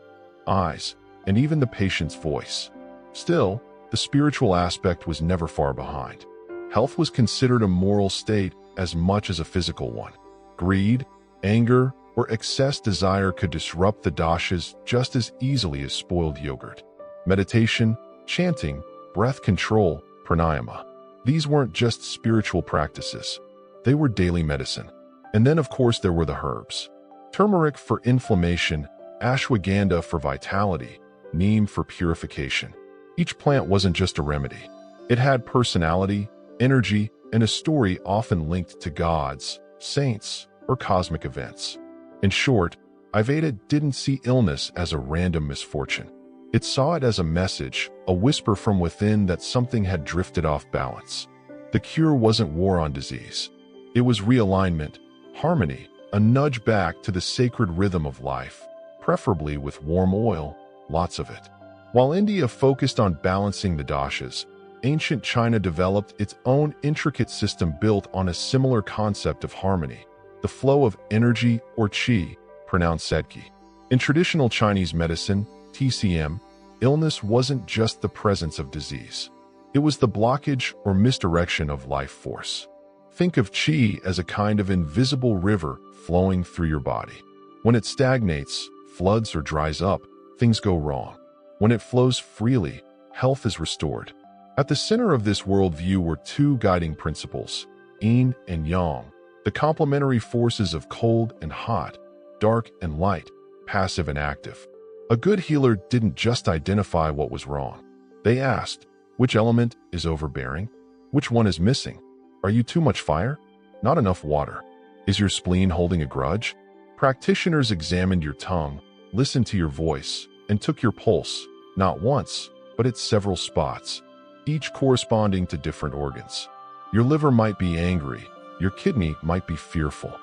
eyes, and even the patient's voice. Still, the spiritual aspect was never far behind. Health was considered a moral state as much as a physical one. Greed, anger, or excess desire could disrupt the doshas just as easily as spoiled yogurt. Meditation, chanting, breath control, pranayama. These weren't just spiritual practices. They were daily medicine. And then, of course, there were the herbs. Turmeric for inflammation, ashwagandha for vitality, neem for purification. Each plant wasn't just a remedy. It had personality, energy, and a story often linked to gods, saints, or cosmic events. In short, Ayurveda didn't see illness as a random misfortune. It saw it as a message, a whisper from within that something had drifted off balance. The cure wasn't war on disease. It was realignment, harmony, a nudge back to the sacred rhythm of life, preferably with warm oil, lots of it. While India focused on balancing the doshas, ancient China developed its own intricate system built on a similar concept of harmony, the flow of energy or qi, pronounced sedqi. In traditional Chinese medicine, TCM, illness wasn't just the presence of disease. It was the blockage or misdirection of life force. Think of qi as a kind of invisible river flowing through your body. When it stagnates, floods, or dries up, things go wrong. When it flows freely, health is restored. At the center of this worldview were two guiding principles, yin and yang, the complementary forces of cold and hot, dark and light, passive and active. A good healer didn't just identify what was wrong. They asked, which element is overbearing? Which one is missing? Are you too much fire? Not enough water? Is your spleen holding a grudge? Practitioners examined your tongue, listened to your voice, and took your pulse, not once, but at several spots, each corresponding to different organs. Your liver might be angry, your kidney might be fearful.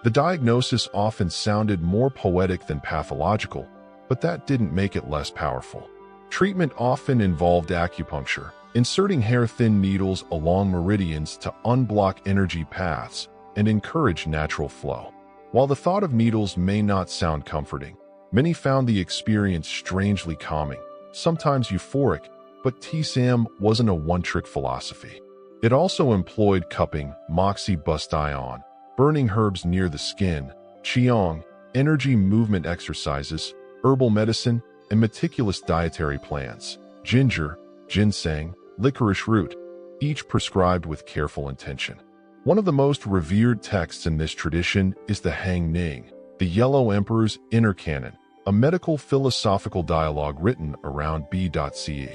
The diagnosis often sounded more poetic than pathological, but that didn't make it less powerful. Treatment often involved acupuncture, inserting hair-thin needles along meridians to unblock energy paths and encourage natural flow. While the thought of needles may not sound comforting, many found the experience strangely calming, sometimes euphoric, but TCM wasn't a one-trick philosophy. It also employed cupping, moxie bastion, burning herbs near the skin, qigong, energy movement exercises, herbal medicine, and meticulous dietary plans, ginger, ginseng, licorice root, each prescribed with careful intention. One of the most revered texts in this tradition is the Hang Ning, the Yellow Emperor's Inner Canon, a medical philosophical dialogue written around B.C.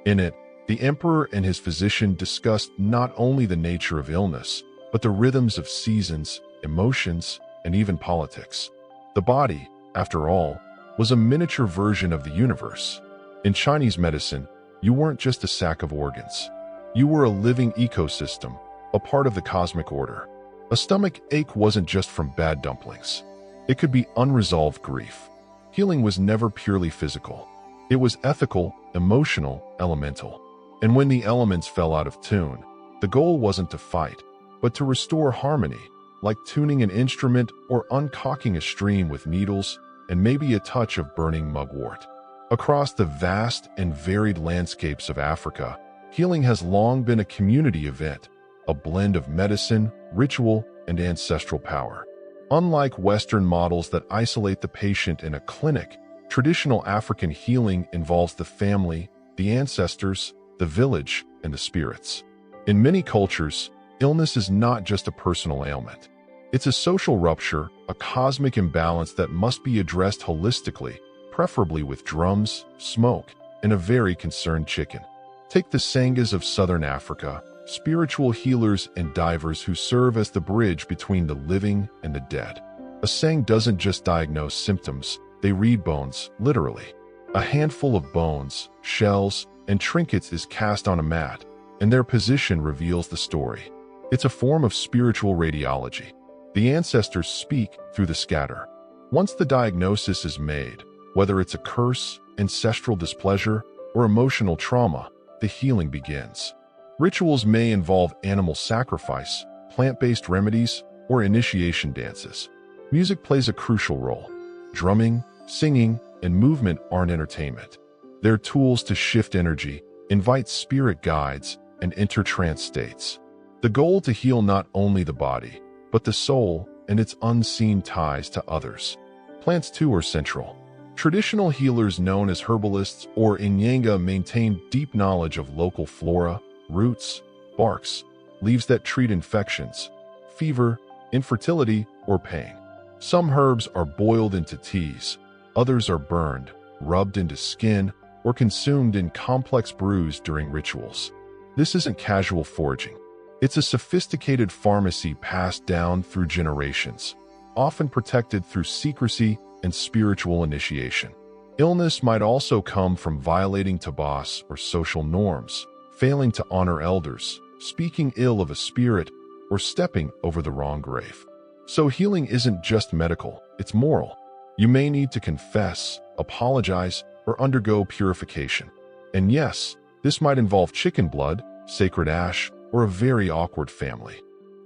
In it, the emperor and his physician discussed not only the nature of illness, but the rhythms of seasons, emotions, and even politics. The body, after all, was a miniature version of the universe. In Chinese medicine, you weren't just a sack of organs. You were a living ecosystem, a part of the cosmic order. A stomach ache wasn't just from bad dumplings. It could be unresolved grief. Healing was never purely physical. It was ethical, emotional, elemental. And when the elements fell out of tune, the goal wasn't to fight, but to restore harmony, like tuning an instrument or uncocking a stream with needles and maybe a touch of burning mugwort. Across the vast and varied landscapes of Africa, healing has long been a community event, a blend of medicine, ritual, and ancestral power. Unlike Western models that isolate the patient in a clinic, traditional African healing involves the family, the ancestors, the village, and the spirits. In many cultures, illness is not just a personal ailment. It's a social rupture, a cosmic imbalance that must be addressed holistically, preferably with drums, smoke, and a very concerned chicken. Take the Sangas of Southern Africa, spiritual healers and divers who serve as the bridge between the living and the dead. A sang doesn't just diagnose symptoms, they read bones, literally. A handful of bones, shells, and trinkets is cast on a mat, and their position reveals the story. It's a form of spiritual radiology. The ancestors speak through the scatter. Once the diagnosis is made, whether it's a curse, ancestral displeasure, or emotional trauma, the healing begins. Rituals may involve animal sacrifice, plant-based remedies, or initiation dances. Music plays a crucial role. Drumming, singing, and movement aren't entertainment. They're tools to shift energy, invite spirit guides, and enter trance states. The goal to heal not only the body, but the soul and its unseen ties to others. Plants too are central. Traditional healers known as herbalists or inyanga maintain deep knowledge of local flora, roots, barks, leaves that treat infections, fever, infertility, or pain. Some herbs are boiled into teas, others are burned, rubbed into skin, or consumed in complex brews during rituals. This isn't casual foraging. It's a sophisticated pharmacy passed down through generations, often protected through secrecy and spiritual initiation. Illness might also come from violating taboos or social norms, failing to honor elders, speaking ill of a spirit, or stepping over the wrong grave. So healing isn't just medical, it's moral. You may need to confess, apologize, or undergo purification. And yes, this might involve chicken blood, sacred ash, or a very awkward family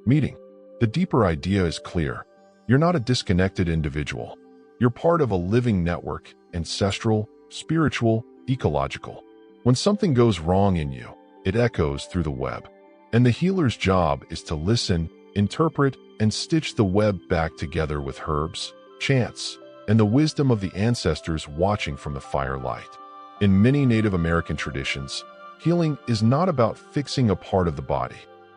meeting. The deeper idea is clear. You're not a disconnected individual. You're part of a living network, ancestral, spiritual, ecological. When something goes wrong in you, it echoes through the web. And the healer's job is to listen, interpret, and stitch the web back together with herbs, chants, and the wisdom of the ancestors watching from the firelight. In many Native American traditions, healing is not about fixing a part of the body.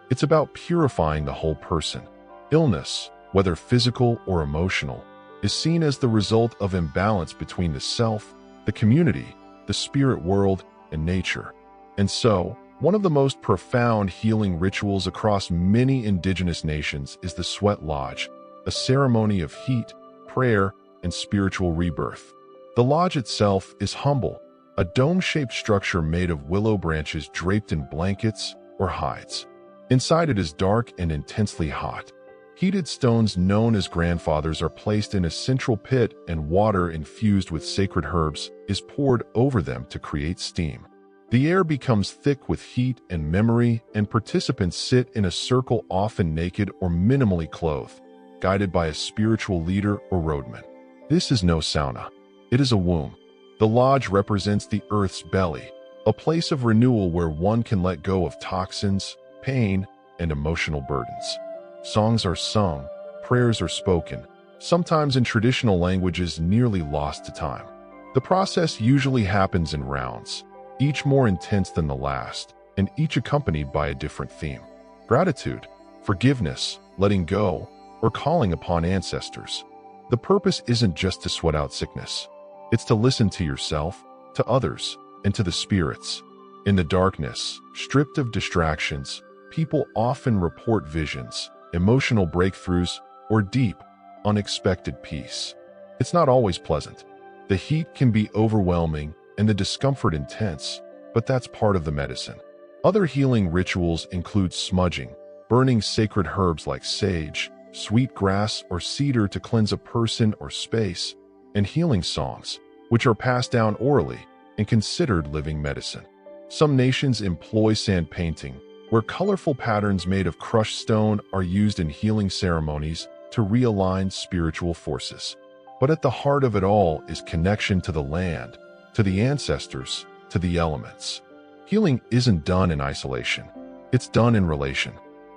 It's about purifying the whole person. Illness, whether physical or emotional, is seen as the result of imbalance between the self, the community, the spirit world, and nature. And so, one of the most profound healing rituals across many indigenous nations is the Sweat Lodge, a ceremony of heat, prayer, and spiritual rebirth. The lodge itself is humble, a dome-shaped structure made of willow branches draped in blankets or hides. Inside it is dark and intensely hot. Heated stones known as grandfathers are placed in a central pit, and water infused with sacred herbs is poured over them to create steam. The air becomes thick with heat and memory, and participants sit in a circle, often naked or minimally clothed, guided by a spiritual leader or roadman. This is no sauna. It is a womb. The lodge represents the earth's belly, a place of renewal where one can let go of toxins, pain, and emotional burdens. Songs are sung, prayers are spoken, sometimes in traditional languages nearly lost to time. The process usually happens in rounds, each more intense than the last, and each accompanied by a different theme. Gratitude, forgiveness, letting go, or calling upon ancestors. The purpose isn't just to sweat out sickness. It's to listen to yourself, to others, and to the spirits. In the darkness, stripped of distractions, people often report visions, emotional breakthroughs, or deep, unexpected peace. It's not always pleasant. The heat can be overwhelming and the discomfort intense, but that's part of the medicine. Other healing rituals include smudging, burning sacred herbs like sage, sweet grass, or cedar to cleanse a person or space, and healing songs, which are passed down orally and considered living medicine. Some nations employ sand painting, where colorful patterns made of crushed stone are used in healing ceremonies to realign spiritual forces. But at the heart of it all is connection to the land, to the ancestors, to the elements. Healing isn't done in isolation. It's done in relation.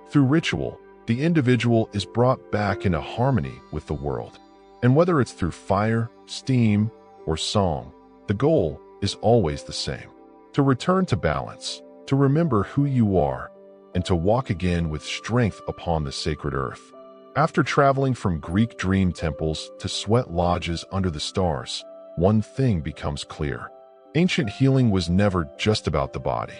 Through ritual, the individual is brought back into harmony with the world. And whether it's through fire, steam, or song, the goal is always the same: to return to balance, to remember who you are, and to walk again with strength upon the sacred earth. After traveling from Greek dream temples to sweat lodges under the stars, one thing becomes clear. Ancient healing was never just about the body.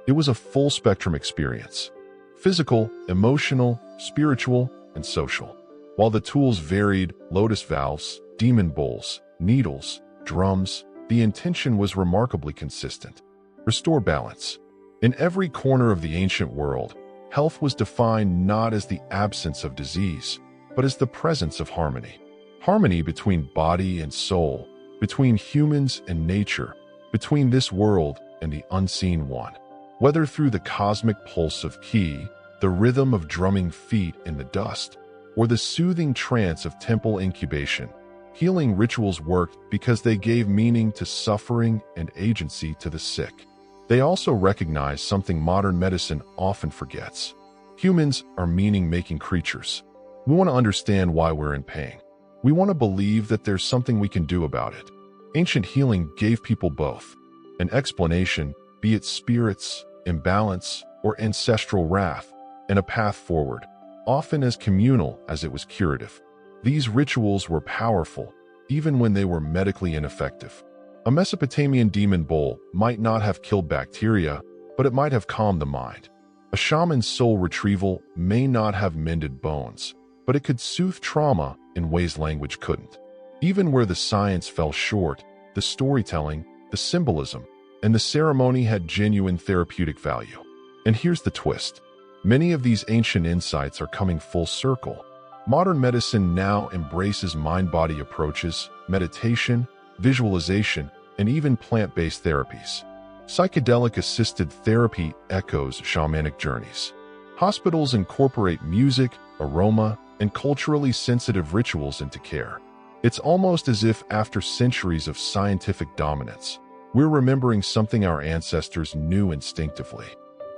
It was a full-spectrum experience: physical, emotional, spiritual, and social. While the tools varied, lotus valves, demon bowls, needles, drums, the intention was remarkably consistent. Restore balance. In every corner of the ancient world, health was defined not as the absence of disease, but as the presence of harmony. Harmony between body and soul, between humans and nature, between this world and the unseen one. Whether through the cosmic pulse of ki, the rhythm of drumming feet in the dust, or the soothing trance of temple incubation, healing rituals worked because they gave meaning to suffering and agency to the sick. They also recognized something modern medicine often forgets. Humans are meaning-making creatures. We want to understand why we're in pain. We want to believe that there's something we can do about it. Ancient healing gave people both. An explanation, be it spirits, imbalance, or ancestral wrath, and a path forward, often as communal as it was curative. These rituals were powerful, even when they were medically ineffective. A Mesopotamian demon bowl might not have killed bacteria, but it might have calmed the mind. A shaman's soul retrieval may not have mended bones, but it could soothe trauma in ways language couldn't. Even where the science fell short, the storytelling, the symbolism, and the ceremony had genuine therapeutic value. And here's the twist. Many of these ancient insights are coming full circle. Modern medicine now embraces mind-body approaches, meditation, visualization, and even plant-based therapies. Psychedelic-assisted therapy echoes shamanic journeys. Hospitals incorporate music, aroma, and culturally sensitive rituals into care. It's almost as if after centuries of scientific dominance, we're remembering something our ancestors knew instinctively.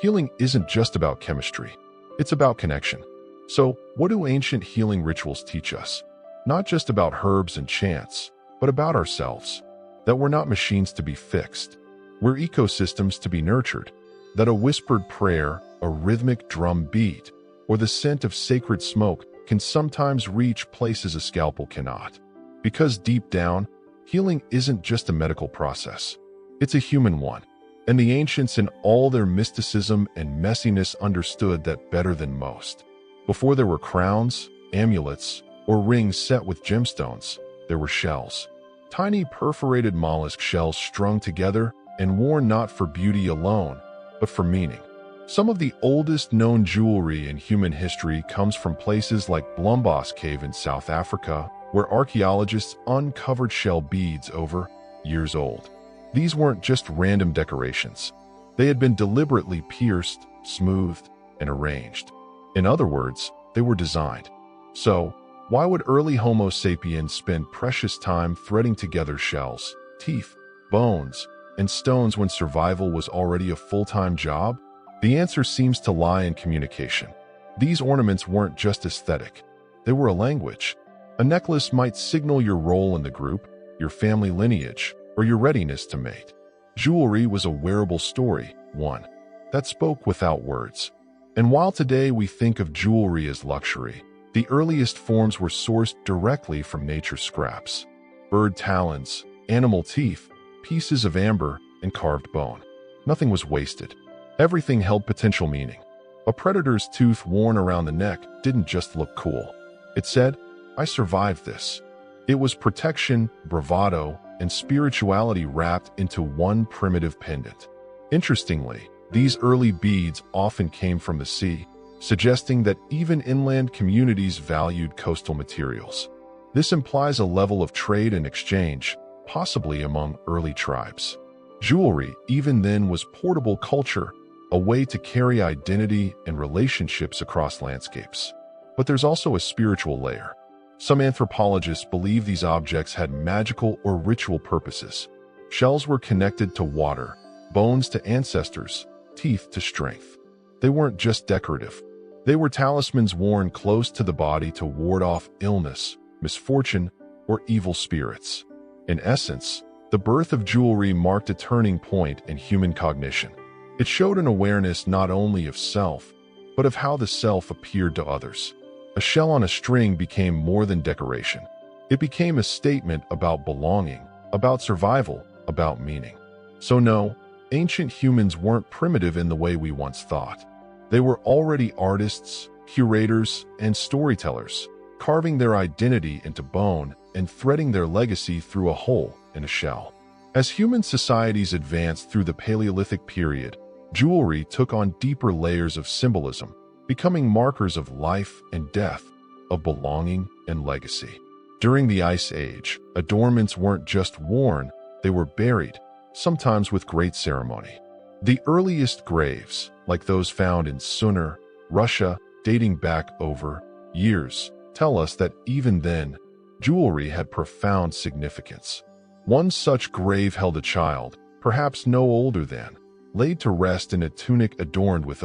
Healing isn't just about chemistry. It's about connection. So, what do ancient healing rituals teach us? Not just about herbs and chants, but about ourselves. That we're not machines to be fixed. We're ecosystems to be nurtured. That a whispered prayer, a rhythmic drum beat, or the scent of sacred smoke can sometimes reach places a scalpel cannot. Because deep down, healing isn't just a medical process. It's a human one. And the ancients in all their mysticism and messiness understood that better than most. Before there were crowns, amulets, or rings set with gemstones, there were shells. Tiny perforated mollusk shells strung together and worn not for beauty alone, but for meaning. Some of the oldest known jewelry in human history comes from places like Blombos Cave in South Africa, where archaeologists uncovered shell beads over years old. These weren't just random decorations. They had been deliberately pierced, smoothed, and arranged. In other words, they were designed. So, why would early Homo sapiens spend precious time threading together shells, teeth, bones, and stones when survival was already a full-time job? The answer seems to lie in communication. These ornaments weren't just aesthetic. They were a language. A necklace might signal your role in the group, your family lineage, or your readiness to mate. Jewelry was a wearable story, one that spoke without words. And while today we think of jewelry as luxury, the earliest forms were sourced directly from nature's scraps. Bird talons, animal teeth, pieces of amber, and carved bone. Nothing was wasted. Everything held potential meaning. A predator's tooth worn around the neck didn't just look cool. It said, "I survived this." It was protection, bravado, and spirituality wrapped into one primitive pendant. Interestingly, these early beads often came from the sea, suggesting that even inland communities valued coastal materials. This implies a level of trade and exchange, possibly among early tribes. Jewelry, even then, was portable culture, a way to carry identity and relationships across landscapes. But there's also a spiritual layer. Some anthropologists believe these objects had magical or ritual purposes. Shells were connected to water, bones to ancestors, teeth to strength. They weren't just decorative. They were talismans worn close to the body to ward off illness, misfortune, or evil spirits. In essence, the birth of jewelry marked a turning point in human cognition. It showed an awareness not only of self, but of how the self appeared to others. A shell on a string became more than decoration. It became a statement about belonging, about survival, about meaning. So no, ancient humans weren't primitive in the way we once thought. They were already artists, curators, and storytellers. carving their identity into bone and threading their legacy through a hole in a shell. As human societies advanced through the Paleolithic period, jewelry took on deeper layers of symbolism, becoming markers of life and death, of belonging and legacy. During the Ice Age, adornments weren't just worn, they were buried, sometimes with great ceremony. The earliest graves, like those found in Sumer, Russia, dating back over years, tell us that even then, jewelry had profound significance. One such grave held a child, perhaps no older than, laid to rest in a tunic adorned with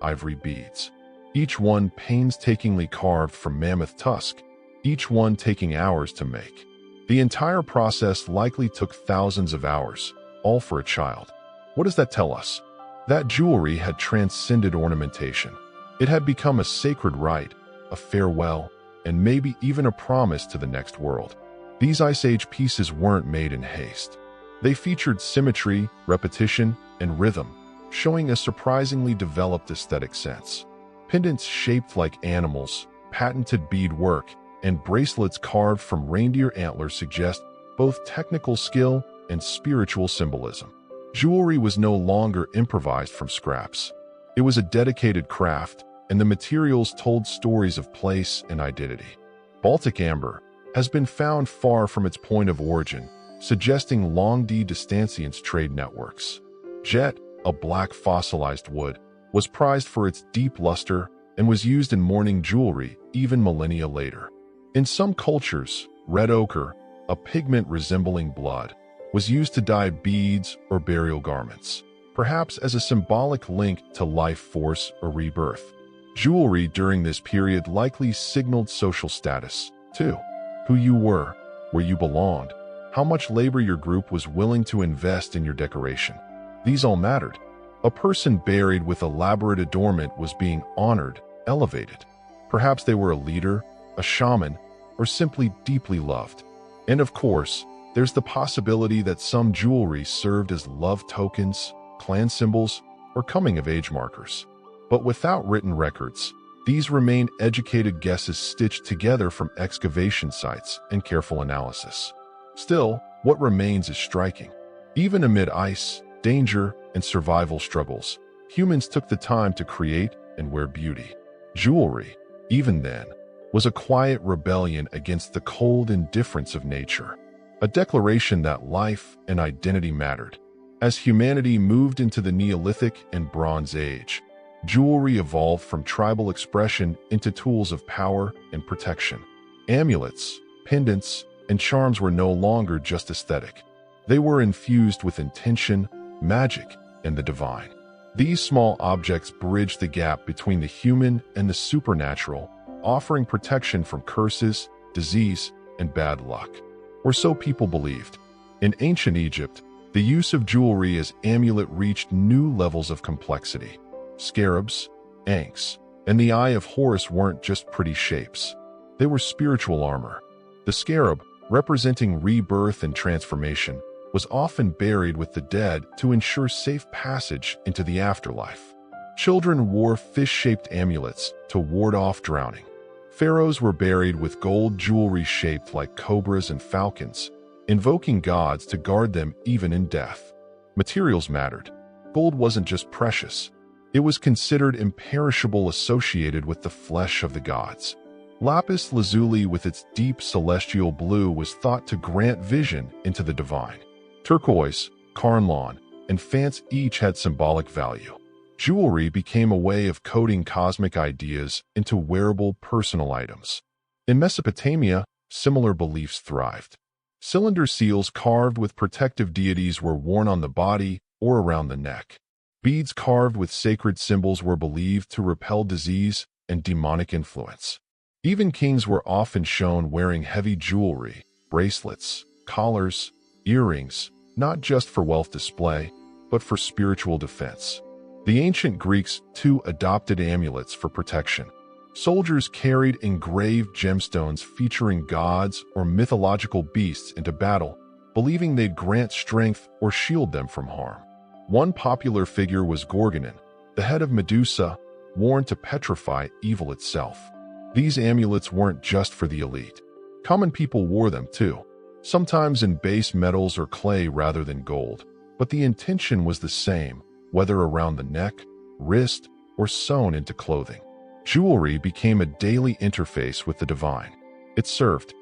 ivory beads, each one painstakingly carved from mammoth tusk, each one taking hours to make. The entire process likely took thousands of hours, all for a child. What does that tell us? That jewelry had transcended ornamentation. It had become a sacred rite, a farewell, and maybe even a promise to the next world. These Ice Age pieces weren't made in haste. They featured symmetry, repetition, and rhythm, showing a surprisingly developed aesthetic sense. Pendants shaped like animals, patented beadwork, and bracelets carved from reindeer antlers suggest both technical skill and spiritual symbolism. Jewelry was no longer improvised from scraps. It was a dedicated craft, and the materials told stories of place and identity. Baltic amber has been found far from its point of origin, suggesting long-distance trade networks. Jet, a black fossilized wood, was prized for its deep luster and was used in mourning jewelry even millennia later. In some cultures, red ochre, a pigment resembling blood, was used to dye beads or burial garments, perhaps as a symbolic link to life force or rebirth. Jewelry during this period likely signaled social status, too. Who you were, where you belonged, how much labor your group was willing to invest in your decoration. These all mattered. A person buried with elaborate adornment was being honored, elevated. Perhaps they were a leader, a shaman, or simply deeply loved. And of course, there's the possibility that some jewelry served as love tokens, clan symbols, or coming-of-age markers. But without written records, these remain educated guesses stitched together from excavation sites and careful analysis. Still, what remains is striking. Even amid ice, danger, and survival struggles, humans took the time to create and wear beauty. Jewelry, even then, was a quiet rebellion against the cold indifference of nature, a declaration that life and identity mattered. As humanity moved into the Neolithic and Bronze Age, jewelry evolved from tribal expression into tools of power and protection. Amulets, pendants, and charms were no longer just aesthetic. They were infused with intention, magic, and the divine. These small objects bridged the gap between the human and the supernatural, offering protection from curses, disease, and bad luck. Or so people believed. In ancient Egypt, the use of jewelry as amulet reached new levels of complexity. Scarabs, ankhs, and the Eye of Horus weren't just pretty shapes. They were spiritual armor. The scarab, representing rebirth and transformation, was often buried with the dead to ensure safe passage into the afterlife. Children wore fish-shaped amulets to ward off drowning. Pharaohs were buried with gold jewelry shaped like cobras and falcons, invoking gods to guard them even in death. Materials mattered. Gold wasn't just precious. It was considered imperishable, associated with the flesh of the gods. Lapis lazuli with its deep celestial blue was thought to grant vision into the divine. Turquoise, carnelian, and fance each had symbolic value. Jewelry became a way of coding cosmic ideas into wearable personal items. In Mesopotamia, similar beliefs thrived. Cylinder seals carved with protective deities were worn on the body or around the neck. Beads carved with sacred symbols were believed to repel disease and demonic influence. Even kings were often shown wearing heavy jewelry, bracelets, collars, earrings, not just for wealth display, but for spiritual defense. The ancient Greeks, too, adopted amulets for protection. Soldiers carried engraved gemstones featuring gods or mythological beasts into battle, believing they'd grant strength or shield them from harm. One popular figure was Gorgonin, the head of Medusa, worn to petrify evil itself. These amulets weren't just for the elite. Common people wore them too, sometimes in base metals or clay rather than gold, but the intention was the same, whether around the neck, wrist, or sewn into clothing. Jewelry became a daily interface with the divine. It served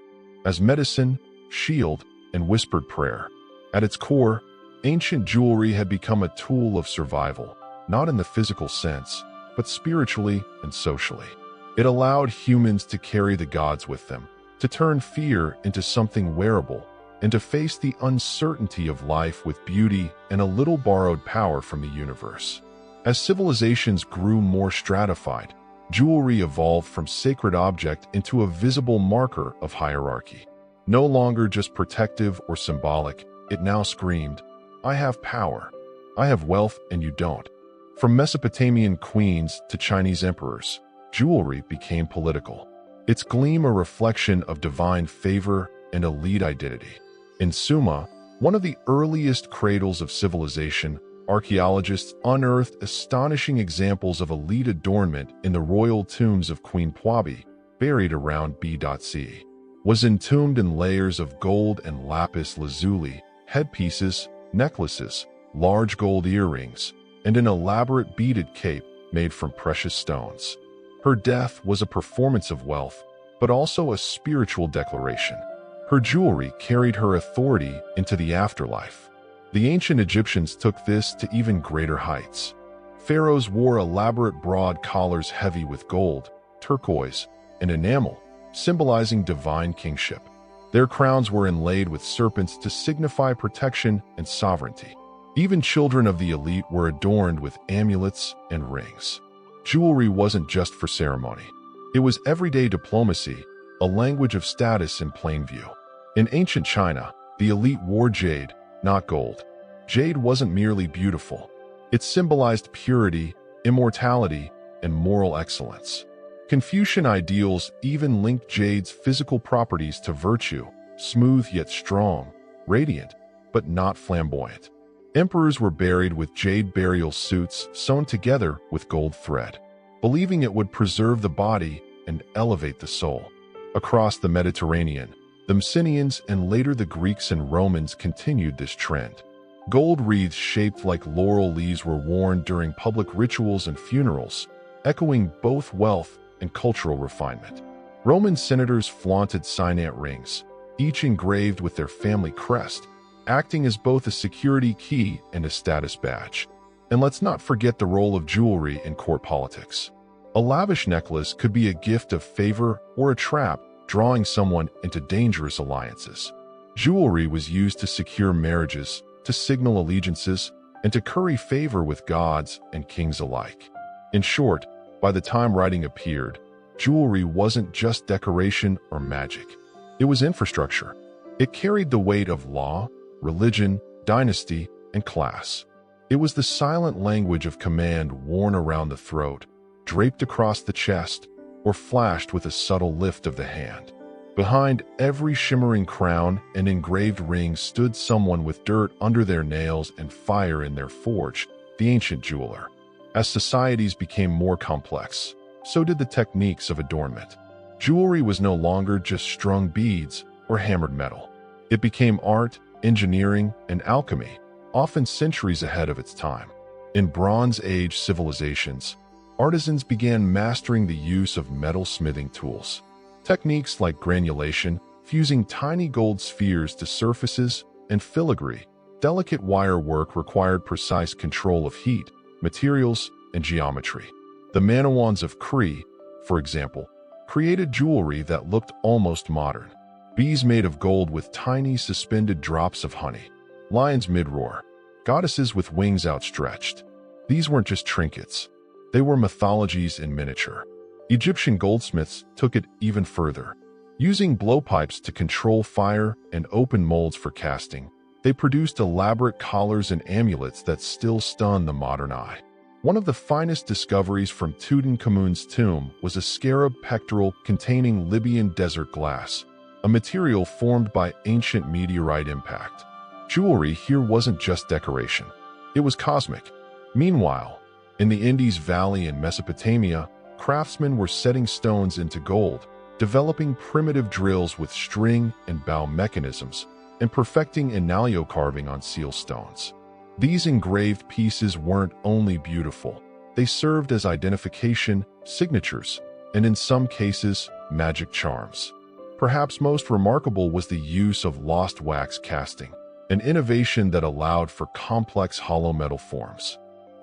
as medicine, shield, and whispered prayer. At its core, ancient jewelry had become a tool of survival, not in the physical sense, but spiritually and socially. It allowed humans to carry the gods with them, to turn fear into something wearable, and to face the uncertainty of life with beauty and a little borrowed power from the universe. As civilizations grew more stratified, jewelry evolved from sacred object into a visible marker of hierarchy. No longer just protective or symbolic, it now screamed, "I have power. I have wealth and you don't." From Mesopotamian queens to Chinese emperors, jewelry became political. Its gleam a reflection of divine favor and elite identity. In Sumer, one of the earliest cradles of civilization, archaeologists unearthed astonishing examples of elite adornment in the royal tombs of Queen Pwabi, buried around B.C. Was entombed in layers of gold and lapis lazuli, headpieces, necklaces, large gold earrings, and an elaborate beaded cape made from precious stones. Her death was a performance of wealth, but also a spiritual declaration. Her jewelry carried her authority into the afterlife. The ancient Egyptians took this to even greater heights. Pharaohs wore elaborate broad collars heavy with gold, turquoise, and enamel, symbolizing divine kingship. Their crowns were inlaid with serpents to signify protection and sovereignty. Even children of the elite were adorned with amulets and rings. Jewelry wasn't just for ceremony. It was everyday diplomacy, a language of status in plain view. In ancient China, the elite wore jade, not gold. Jade wasn't merely beautiful. It symbolized purity, immortality, and moral excellence. Confucian ideals even linked jade's physical properties to virtue, smooth yet strong, radiant, but not flamboyant. Emperors were buried with jade burial suits sewn together with gold thread, believing it would preserve the body and elevate the soul. Across the Mediterranean, the Mycenaeans and later the Greeks and Romans continued this trend. Gold wreaths shaped like laurel leaves were worn during public rituals and funerals, echoing both wealth and cultural refinement. Roman senators flaunted signet rings, each engraved with their family crest, acting as both a security key and a status badge. And let's not forget the role of jewelry in court politics. A lavish necklace could be a gift of favor or a trap, drawing someone into dangerous alliances. Jewelry was used to secure marriages, to signal allegiances, and to curry favor with gods and kings alike. In short, by the time writing appeared, jewelry wasn't just decoration or magic. It was infrastructure. It carried the weight of law, religion, dynasty, and class. It was the silent language of command worn around the throat, draped across the chest, or flashed with a subtle lift of the hand. Behind every shimmering crown and engraved ring stood someone with dirt under their nails and fire in their forge, the ancient jeweler. As societies became more complex, so did the techniques of adornment. Jewelry was no longer just strung beads or hammered metal. It became art, engineering, and alchemy, often centuries ahead of its time. In Bronze Age civilizations, artisans began mastering the use of metal smithing tools. Techniques like granulation, fusing tiny gold spheres to surfaces, and filigree, delicate wire work required precise control of heat, materials, and geometry. The Manawans of Cree, for example, created jewelry that looked almost modern. Bees made of gold with tiny suspended drops of honey. Lions mid-roar. Goddesses with wings outstretched. These weren't just trinkets. They were mythologies in miniature. Egyptian goldsmiths took it even further. Using blowpipes to control fire and open molds for casting, they produced elaborate collars and amulets that still stun the modern eye. One of the finest discoveries from Tutankhamun's tomb was a scarab pectoral containing Libyan desert glass, a material formed by ancient meteorite impact. Jewelry here wasn't just decoration. It was cosmic. Meanwhile, in the Indus Valley in Mesopotamia, Craftsmen were setting stones into gold, developing primitive drills with string and bow mechanisms, and perfecting intaglio carving on seal stones. These engraved pieces weren't only beautiful, they served as identification, signatures, and in some cases, magic charms. Perhaps most remarkable was the use of lost wax casting, an innovation that allowed for complex hollow metal forms.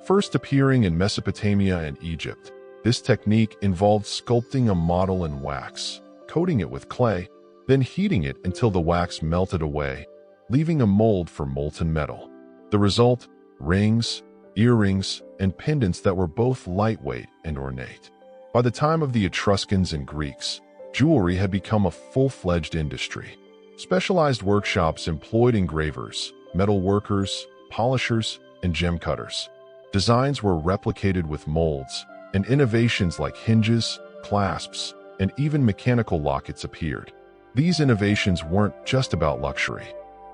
First appearing in Mesopotamia and Egypt, this technique involved sculpting a model in wax, coating it with clay, then heating it until the wax melted away, leaving a mold for molten metal. The result? Rings, earrings, and pendants that were both lightweight and ornate. By the time of the Etruscans and Greeks, jewelry had become a full-fledged industry. Specialized workshops employed engravers, metal workers, polishers, and gem cutters. Designs were replicated with molds, and innovations like hinges, clasps, and even mechanical lockets appeared. These innovations weren't just about luxury.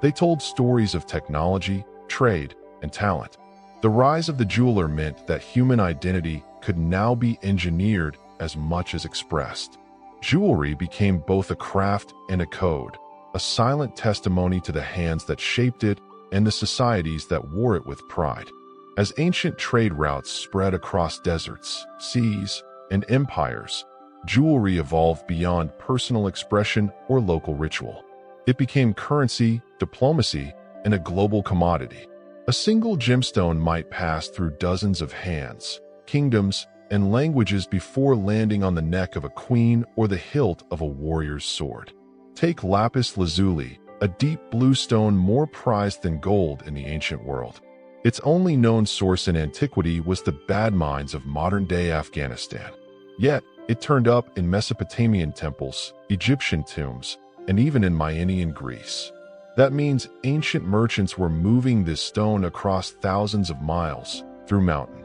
They told stories of technology, trade, and talent. The rise of the jeweler meant that human identity could now be engineered as much as expressed. Jewelry became both a craft and a code, a silent testimony to the hands that shaped it and the societies that wore it with pride. As ancient trade routes spread across deserts, seas, and empires, jewelry evolved beyond personal expression or local ritual. It became currency, diplomacy, and a global commodity. A single gemstone might pass through dozens of hands, kingdoms, and languages before landing on the neck of a queen or the hilt of a warrior's sword. Take lapis lazuli, a deep blue stone more prized than gold in the ancient world. Its only known source in antiquity was the bad mines of modern-day Afghanistan. Yet, it turned up in Mesopotamian temples, Egyptian tombs, and even in Mainian Greece. That means ancient merchants were moving this stone across thousands of miles, through mountain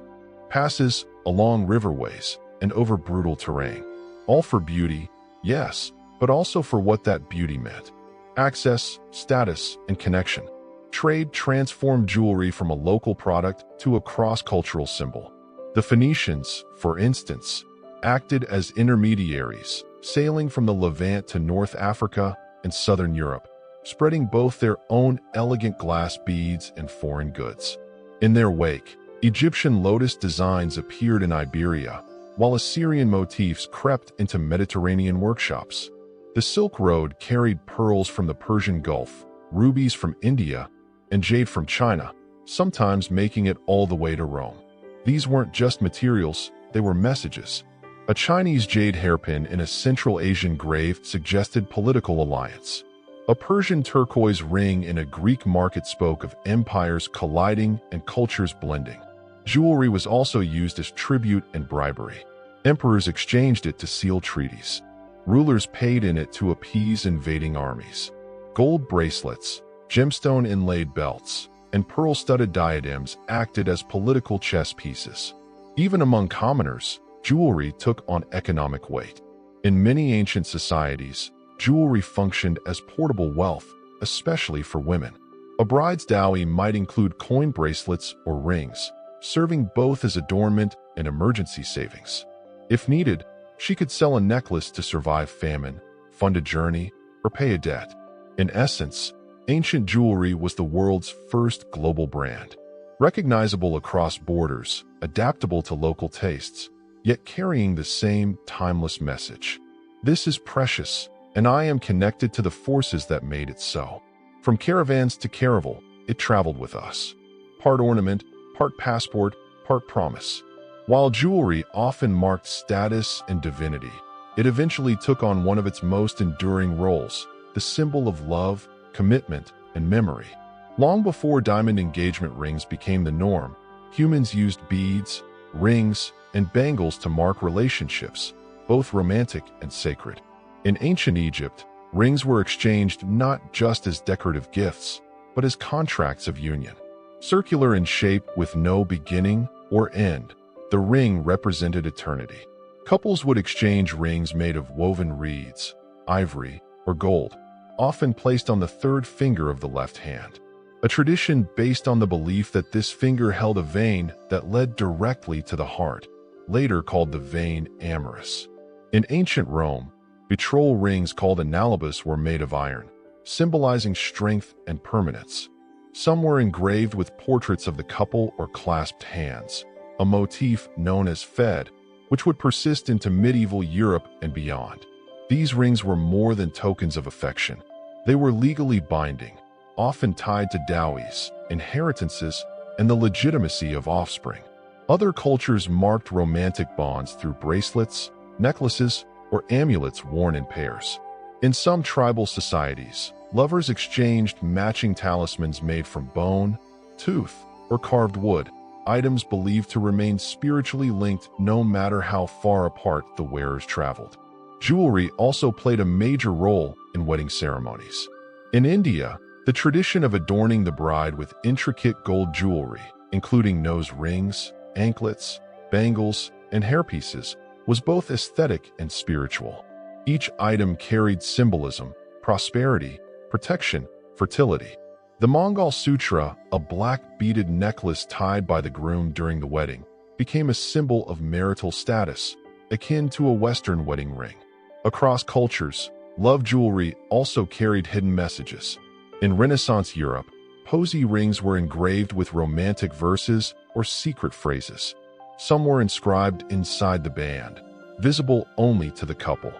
passes, along riverways, and over brutal terrain. All for beauty, yes, but also for what that beauty meant. Access, status, and connection. Trade transformed jewelry from a local product to a cross-cultural symbol. The Phoenicians, for instance, acted as intermediaries, sailing from the Levant to North Africa and Southern Europe, spreading both their own elegant glass beads and foreign goods. In their wake, Egyptian lotus designs appeared in Iberia, while Assyrian motifs crept into Mediterranean workshops. The Silk Road carried pearls from the Persian Gulf, rubies from India, and jade from China, sometimes making it all the way to Rome. These weren't just materials, they were messages. A Chinese jade hairpin in a Central Asian grave suggested political alliance. A Persian turquoise ring in a Greek market spoke of empires colliding and cultures blending. Jewelry was also used as tribute and bribery. Emperors exchanged it to seal treaties. Rulers paid in it to appease invading armies. Gold bracelets, gemstone-inlaid belts, and pearl-studded diadems acted as political chess pieces. Even among commoners, jewelry took on economic weight. In many ancient societies, jewelry functioned as portable wealth, especially for women. A bride's dowry might include coin bracelets or rings, serving both as adornment and emergency savings. If needed, she could sell a necklace to survive famine, fund a journey, or pay a debt. In essence, ancient jewelry was the world's first global brand. Recognizable across borders, adaptable to local tastes, yet carrying the same timeless message. This is precious, and I am connected to the forces that made it so. From caravans to caravel, it traveled with us. Part ornament, part passport, part promise. While jewelry often marked status and divinity, it eventually took on one of its most enduring roles, the symbol of love, commitment, and memory. Long before diamond engagement rings became the norm, humans used beads, rings, and bangles to mark relationships, both romantic and sacred. In ancient Egypt, rings were exchanged not just as decorative gifts, but as contracts of union. Circular in shape with no beginning or end, the ring represented eternity. Couples would exchange rings made of woven reeds, ivory, or gold, often placed on the third finger of the left hand. A tradition based on the belief that this finger held a vein that led directly to the heart. later called the vein amorous. In ancient Rome, betrothal rings called analabus were made of iron, symbolizing strength and permanence. Some were engraved with portraits of the couple or clasped hands, a motif known as fed, which would persist into medieval Europe and beyond. These rings were more than tokens of affection. They were legally binding, often tied to dowries, inheritances, and the legitimacy of offspring. Other cultures marked romantic bonds through bracelets, necklaces, or amulets worn in pairs. In some tribal societies, lovers exchanged matching talismans made from bone, tooth, or carved wood, items believed to remain spiritually linked no matter how far apart the wearers traveled. Jewelry also played a major role in wedding ceremonies. In India, the tradition of adorning the bride with intricate gold jewelry, including nose rings, anklets, bangles, and hairpieces, was both aesthetic and spiritual. Each item carried symbolism, prosperity, protection, fertility. The Mongol Sutra, a black beaded necklace tied by the groom during the wedding, became a symbol of marital status, akin to a Western wedding ring. Across cultures, love jewelry also carried hidden messages. In Renaissance Europe, posy rings were engraved with romantic verses or secret phrases. Some were inscribed inside the band, visible only to the couple.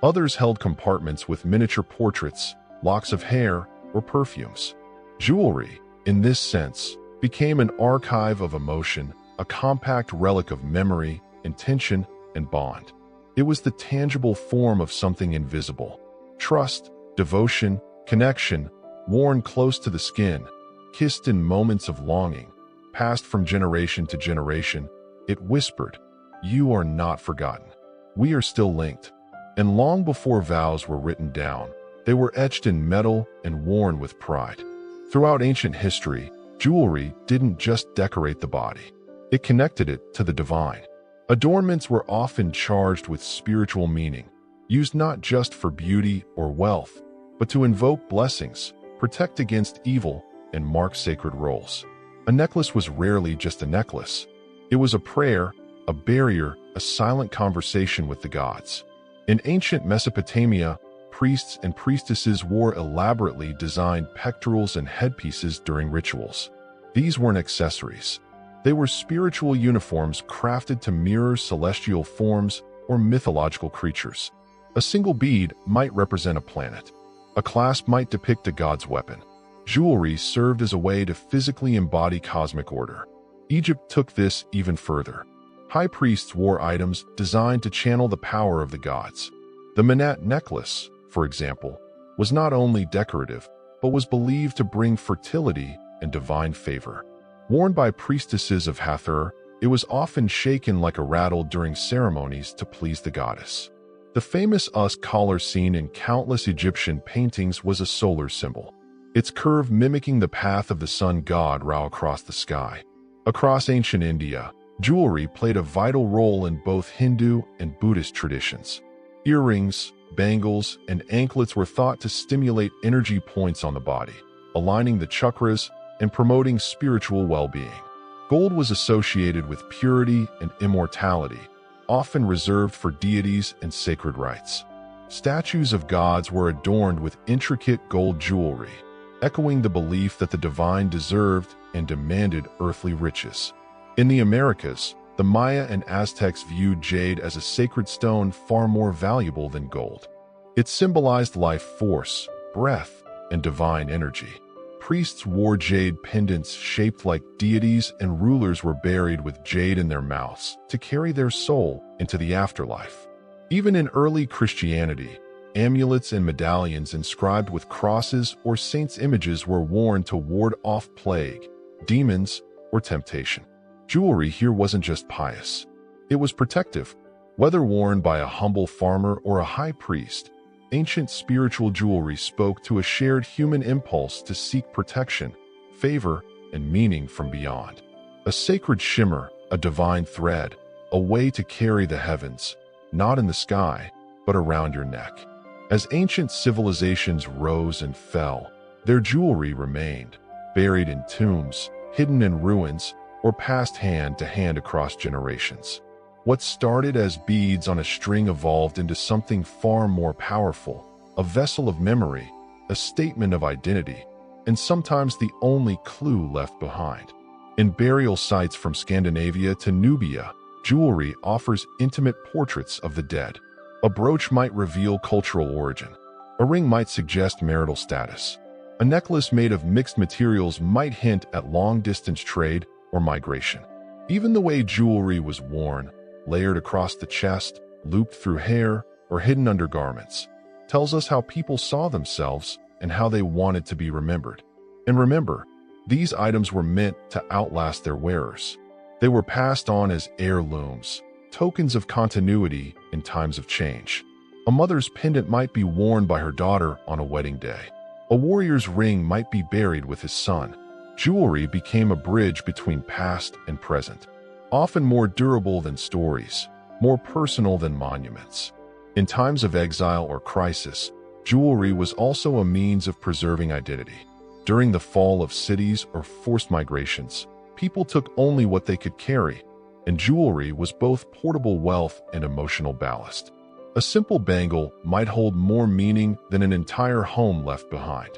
Others held compartments with miniature portraits, locks of hair, or perfumes. Jewelry, in this sense, became an archive of emotion, a compact relic of memory, intention, and bond. It was the tangible form of something invisible. Trust, devotion, connection, worn close to the skin, kissed in moments of longing, passed from generation to generation. It whispered, "You are not forgotten. We are still linked." And long before vows were written down, they were etched in metal and worn with pride. Throughout ancient history, jewelry didn't just decorate the body. It connected it to the divine. Adornments were often charged with spiritual meaning, used not just for beauty or wealth, but to invoke blessings, protect against evil, and mark sacred roles. A necklace was rarely just a necklace. It was a prayer, a barrier, a silent conversation with the gods. In ancient Mesopotamia, priests and priestesses wore elaborately designed pectorals and headpieces during rituals. These weren't accessories. They were spiritual uniforms crafted to mirror celestial forms or mythological creatures. A single bead might represent a planet. A clasp might depict a god's weapon. Jewelry served as a way to physically embody cosmic order. Egypt took this even further. High priests wore items designed to channel the power of the gods. The Manat necklace, for example, was not only decorative, but was believed to bring fertility and divine favor. Worn by priestesses of Hathor, it was often shaken like a rattle during ceremonies to please the goddess. The famous Usk collar seen in countless Egyptian paintings was a solar symbol, its curve mimicking the path of the sun god Ra across the sky. Across ancient India, jewelry played a vital role in both Hindu and Buddhist traditions. Earrings, bangles, and anklets were thought to stimulate energy points on the body, aligning the chakras and promoting spiritual well-being. Gold was associated with purity and immortality, often reserved for deities and sacred rites. Statues of gods were adorned with intricate gold jewelry, echoing the belief that the divine deserved and demanded earthly riches. In the Americas, the Maya and Aztecs viewed jade as a sacred stone far more valuable than gold. It symbolized life force, breath, and divine energy. Priests wore jade pendants shaped like deities, and rulers were buried with jade in their mouths to carry their soul into the afterlife. Even in early Christianity, amulets and medallions inscribed with crosses or saints' images were worn to ward off plague, demons, or temptation. Jewelry here wasn't just pious. It was protective. Whether worn by a humble farmer or a high priest, ancient spiritual jewelry spoke to a shared human impulse to seek protection, favor, and meaning from beyond. A sacred shimmer, a divine thread, a way to carry the heavens, not in the sky, but around your neck. As ancient civilizations rose and fell, their jewelry remained, buried in tombs, hidden in ruins, or passed hand to hand across generations. What started as beads on a string evolved into something far more powerful, a vessel of memory, a statement of identity, and sometimes the only clue left behind. In burial sites from Scandinavia to Nubia, jewelry offers intimate portraits of the dead. A brooch might reveal cultural origin. A ring might suggest marital status. A necklace made of mixed materials might hint at long-distance trade or migration. Even the way jewelry was worn, layered across the chest, looped through hair, or hidden under garments, tells us how people saw themselves and how they wanted to be remembered. And remember, these items were meant to outlast their wearers. They were passed on as heirlooms, tokens of continuity in times of change. A mother's pendant might be worn by her daughter on a wedding day. A warrior's ring might be buried with his son. Jewelry became a bridge between past and present, often more durable than stories, more personal than monuments. In times of exile or crisis, jewelry was also a means of preserving identity. During the fall of cities or forced migrations, people took only what they could carry, and jewelry was both portable wealth and emotional ballast. A simple bangle might hold more meaning than an entire home left behind.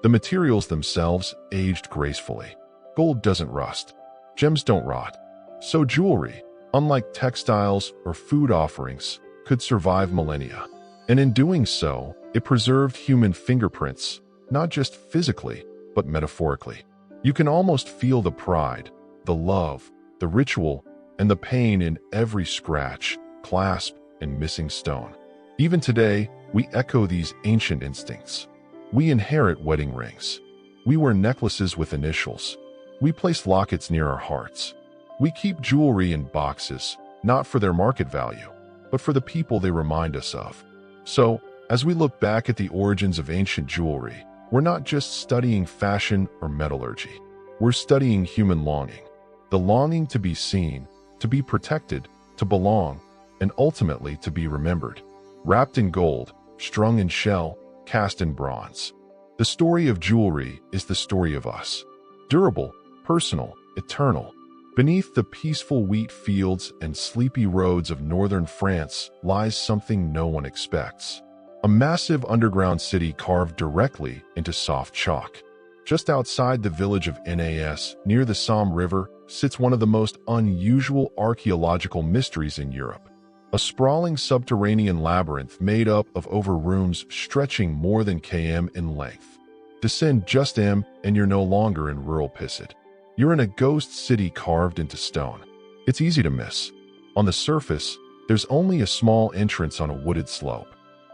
The materials themselves aged gracefully. Gold doesn't rust. Gems don't rot. So jewelry, unlike textiles or food offerings, could survive millennia. And in doing so, it preserved human fingerprints, not just physically, but metaphorically. You can almost feel the pride, the love, the ritual, and the pain in every scratch, clasp, and missing stone. Even today, we echo these ancient instincts. We inherit wedding rings. We wear necklaces with initials. We place lockets near our hearts. We keep jewelry in boxes, not for their market value, but for the people they remind us of. So, as we look back at the origins of ancient jewelry, we're not just studying fashion or metallurgy. We're studying human longing. The longing to be seen, to be protected, to belong, and ultimately to be remembered. Wrapped in gold, strung in shell, cast in bronze. The story of jewelry is the story of us. Durable, personal, eternal. Beneath the peaceful wheat fields and sleepy roads of northern France lies something no one expects. A massive underground city carved directly into soft chalk. Just outside the village of Nas, near the Somme River, sits one of the most unusual archaeological mysteries in Europe. A sprawling subterranean labyrinth made up of rooms stretching more than km in length. Descend just and you're no longer in rural Pissid. You're in a ghost city carved into stone. It's easy to miss. On the surface, there's only a small entrance on a wooded slope.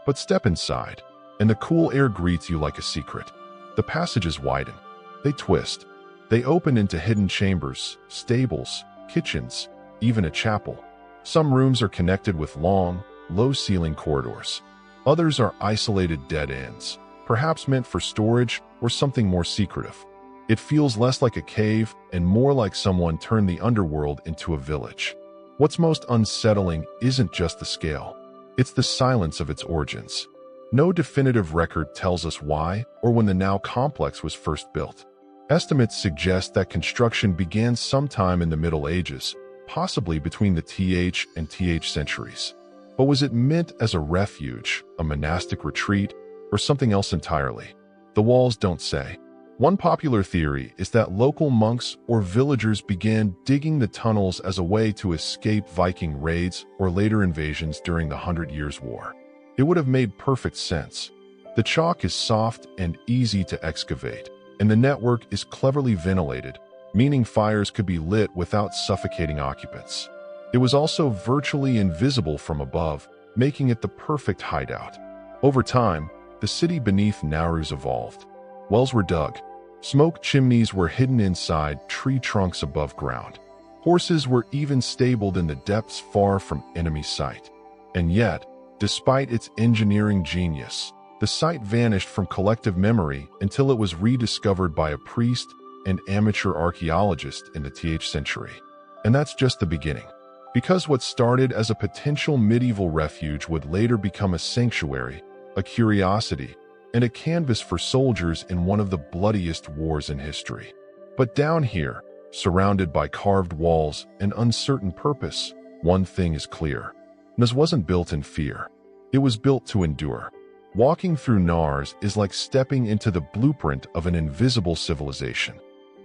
But step inside, and the cool air greets you like a secret. The passages widen. They twist. They open into hidden chambers, stables, kitchens, even a chapel. Some rooms are connected with long, low-ceiling corridors. Others are isolated dead ends, perhaps meant for storage or something more secretive. It feels less like a cave and more like someone turned the underworld into a village. What's most unsettling isn't just the scale. It's the silence of its origins. No definitive record tells us why or when the now complex was first built. Estimates suggest that construction began sometime in the Middle Ages, possibly between the TH and TH centuries. But was it meant as a refuge, a monastic retreat, or something else entirely? The walls don't say. One popular theory is that local monks or villagers began digging the tunnels as a way to escape Viking raids or later invasions during the 100 Years' War. It would have made perfect sense. The chalk is soft and easy to excavate, and the network is cleverly ventilated, meaning fires could be lit without suffocating occupants. It was also virtually invisible from above, making it the perfect hideout. Over time, the city beneath Nauru's evolved. Wells were dug. Smoke chimneys were hidden inside tree trunks above ground. Horses were even stabled in the depths far from enemy sight. And yet, despite its engineering genius, the site vanished from collective memory until it was rediscovered by a priest and amateur archaeologist in the TH century. And that's just the beginning. Because what started as a potential medieval refuge would later become a sanctuary, a curiosity, and a canvas for soldiers in one of the bloodiest wars in history. But down here, surrounded by carved walls and uncertain purpose, One thing is clear. This wasn't built in fear. It was built to endure. Walking through Nars is like stepping into the blueprint of an invisible civilization.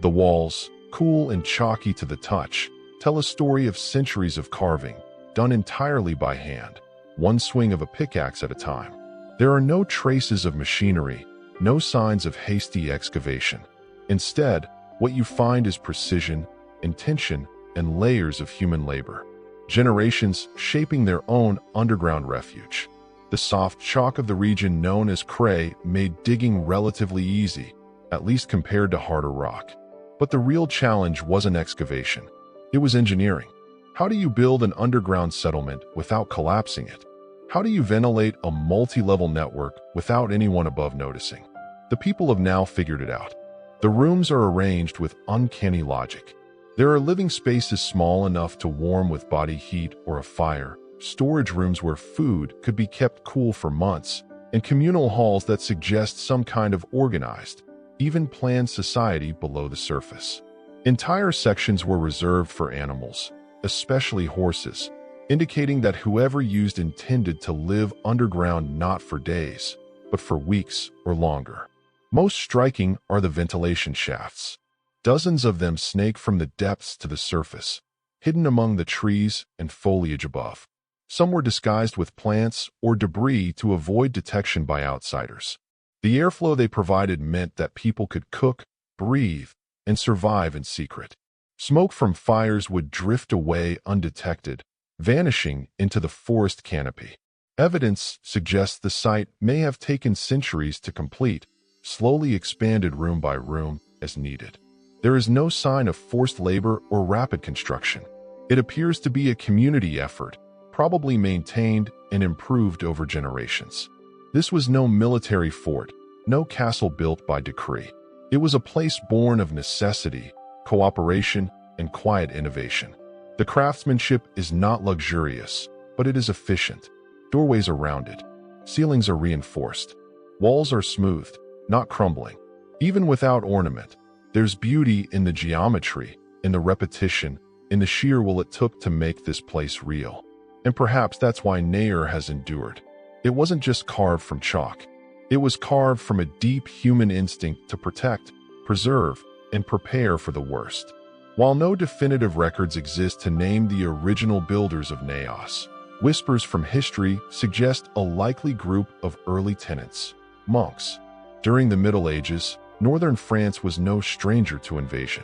The walls, cool and chalky to the touch, tell a story of centuries of carving, done entirely by hand, one swing of a pickaxe at a time. There are no traces of machinery, no signs of hasty excavation. Instead, what you find is precision, intention, and layers of human labor. Generations shaping their own underground refuge. The soft chalk of the region known as Cray made digging relatively easy, at least compared to harder rock. But the real challenge wasn't excavation. It was engineering. How do you build an underground settlement without collapsing it? How do you ventilate a multi-level network without anyone above noticing? The people have now figured it out. The rooms are arranged with uncanny logic. There are living spaces small enough to warm with body heat or a fire, storage rooms where food could be kept cool for months, and communal halls that suggest some kind of organized, even planned society below the surface. Entire sections were reserved for animals, especially horses, indicating that whoever used intended to live underground not for days, but for weeks or longer. Most striking are the ventilation shafts. Dozens of them snake from the depths to the surface, hidden among the trees and foliage above. Some were disguised with plants or debris to avoid detection by outsiders. The airflow they provided meant that people could cook, breathe, and survive in secret. Smoke from fires would drift away undetected, vanishing into the forest canopy. Evidence suggests the site may have taken centuries to complete, slowly expanded room by room as needed. There is no sign of forced labor or rapid construction. It appears to be a community effort, probably maintained and improved over generations. This was no military fort, no castle built by decree. It was a place born of necessity, cooperation, and quiet innovation. The craftsmanship is not luxurious, but it is efficient. Doorways are rounded. Ceilings are reinforced. Walls are smoothed, not crumbling. Even without ornament, there's beauty in the geometry, in the repetition, in the sheer will it took to make this place real. And perhaps that's why Nair has endured. It wasn't just carved from chalk. It was carved from a deep human instinct to protect, preserve, and prepare for the worst. While no definitive records exist to name the original builders of Naos, whispers from history suggest a likely group of early tenants, monks. During the Middle Ages, northern France was no stranger to invasion.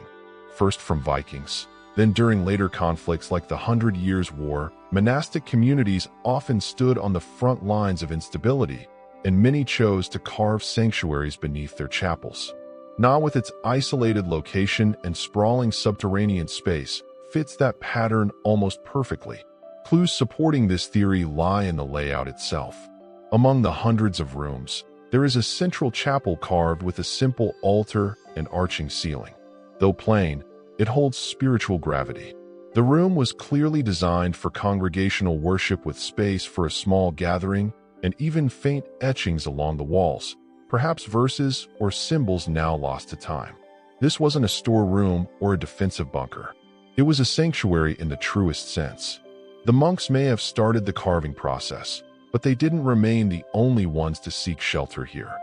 First from Vikings, then during later conflicts like the 100 Years' War, monastic communities often stood on the front lines of instability, and many chose to carve sanctuaries beneath their chapels. Now, with its isolated location and sprawling subterranean space, fits that pattern almost perfectly. Clues supporting this theory lie in the layout itself. Among the hundreds of rooms, there is a central chapel carved with a simple altar and arching ceiling. Though plain, it holds spiritual gravity. The room was clearly designed for congregational worship with space for a small gathering and even faint etchings along the walls, perhaps verses or symbols now lost to time. This wasn't a storeroom or a defensive bunker. It was a sanctuary in the truest sense. The monks may have started the carving process, but they didn't remain the only ones to seek shelter here.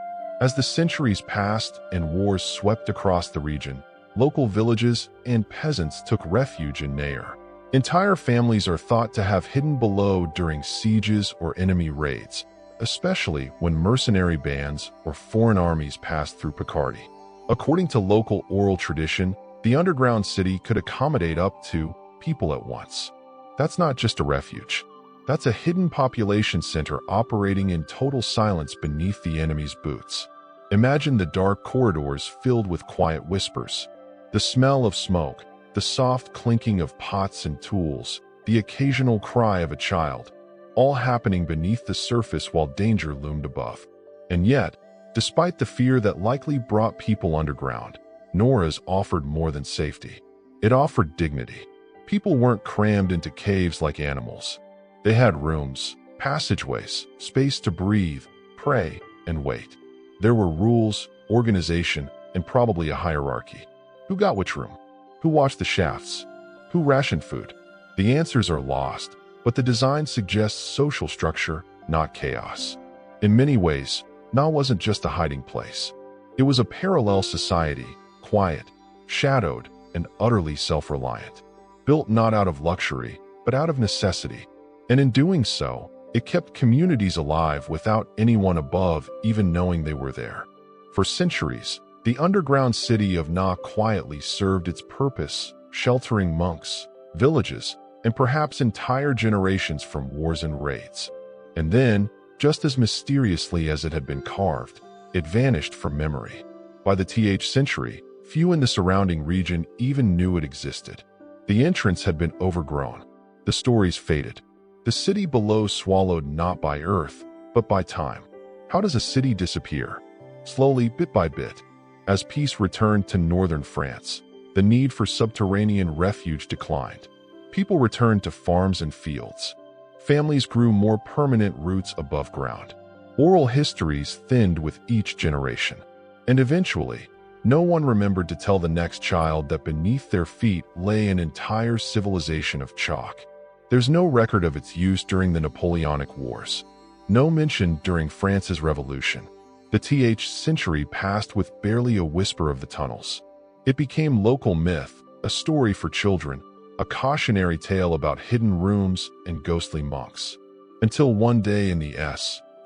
As the centuries passed and wars swept across the region, local villages and peasants took refuge in Nair. Entire families are thought to have hidden below during sieges or enemy raids, especially when mercenary bands or foreign armies passed through Picardy. According to local oral tradition, the underground city could accommodate up to people at once. That's not just a refuge. That's a hidden population center operating in total silence beneath the enemy's boots. Imagine the dark corridors filled with quiet whispers. The smell of smoke, the soft clinking of pots and tools, the occasional cry of a child, all happening beneath the surface while danger loomed above. And yet, despite the fear that likely brought people underground, Nora's offered more than safety. It offered dignity. People weren't crammed into caves like animals. They had rooms, passageways, space to breathe, pray, and wait. There were rules, organization, and probably a hierarchy. Who got which room? Who watched the shafts? Who rationed food? The answers are lost, but the design suggests social structure, not chaos. In many ways, Na wasn't just a hiding place. It was a parallel society, quiet, shadowed, and utterly self-reliant. Built not out of luxury, but out of necessity. And in doing so, it kept communities alive without anyone above even knowing they were there. For centuries, the underground city of Na quietly served its purpose, sheltering monks, villages, and perhaps entire generations from wars and raids. And then, just as mysteriously as it had been carved, it vanished from memory. By the 10th century, few in the surrounding region even knew it existed. The entrance had been overgrown. The stories faded. The city below swallowed not by earth, but by time. How does a city disappear? Slowly, bit by bit. As peace returned to northern France, the need for subterranean refuge declined. People returned to farms and fields. Families grew more permanent roots above ground. Oral histories thinned with each generation. And eventually, no one remembered to tell the next child that beneath their feet lay an entire civilization of chalk. There's no record of its use during the Napoleonic Wars. No mention during France's Revolution. The 10th century passed with barely a whisper of the tunnels. It became local myth, a story for children, a cautionary tale about hidden rooms and ghostly monks. Until one day in the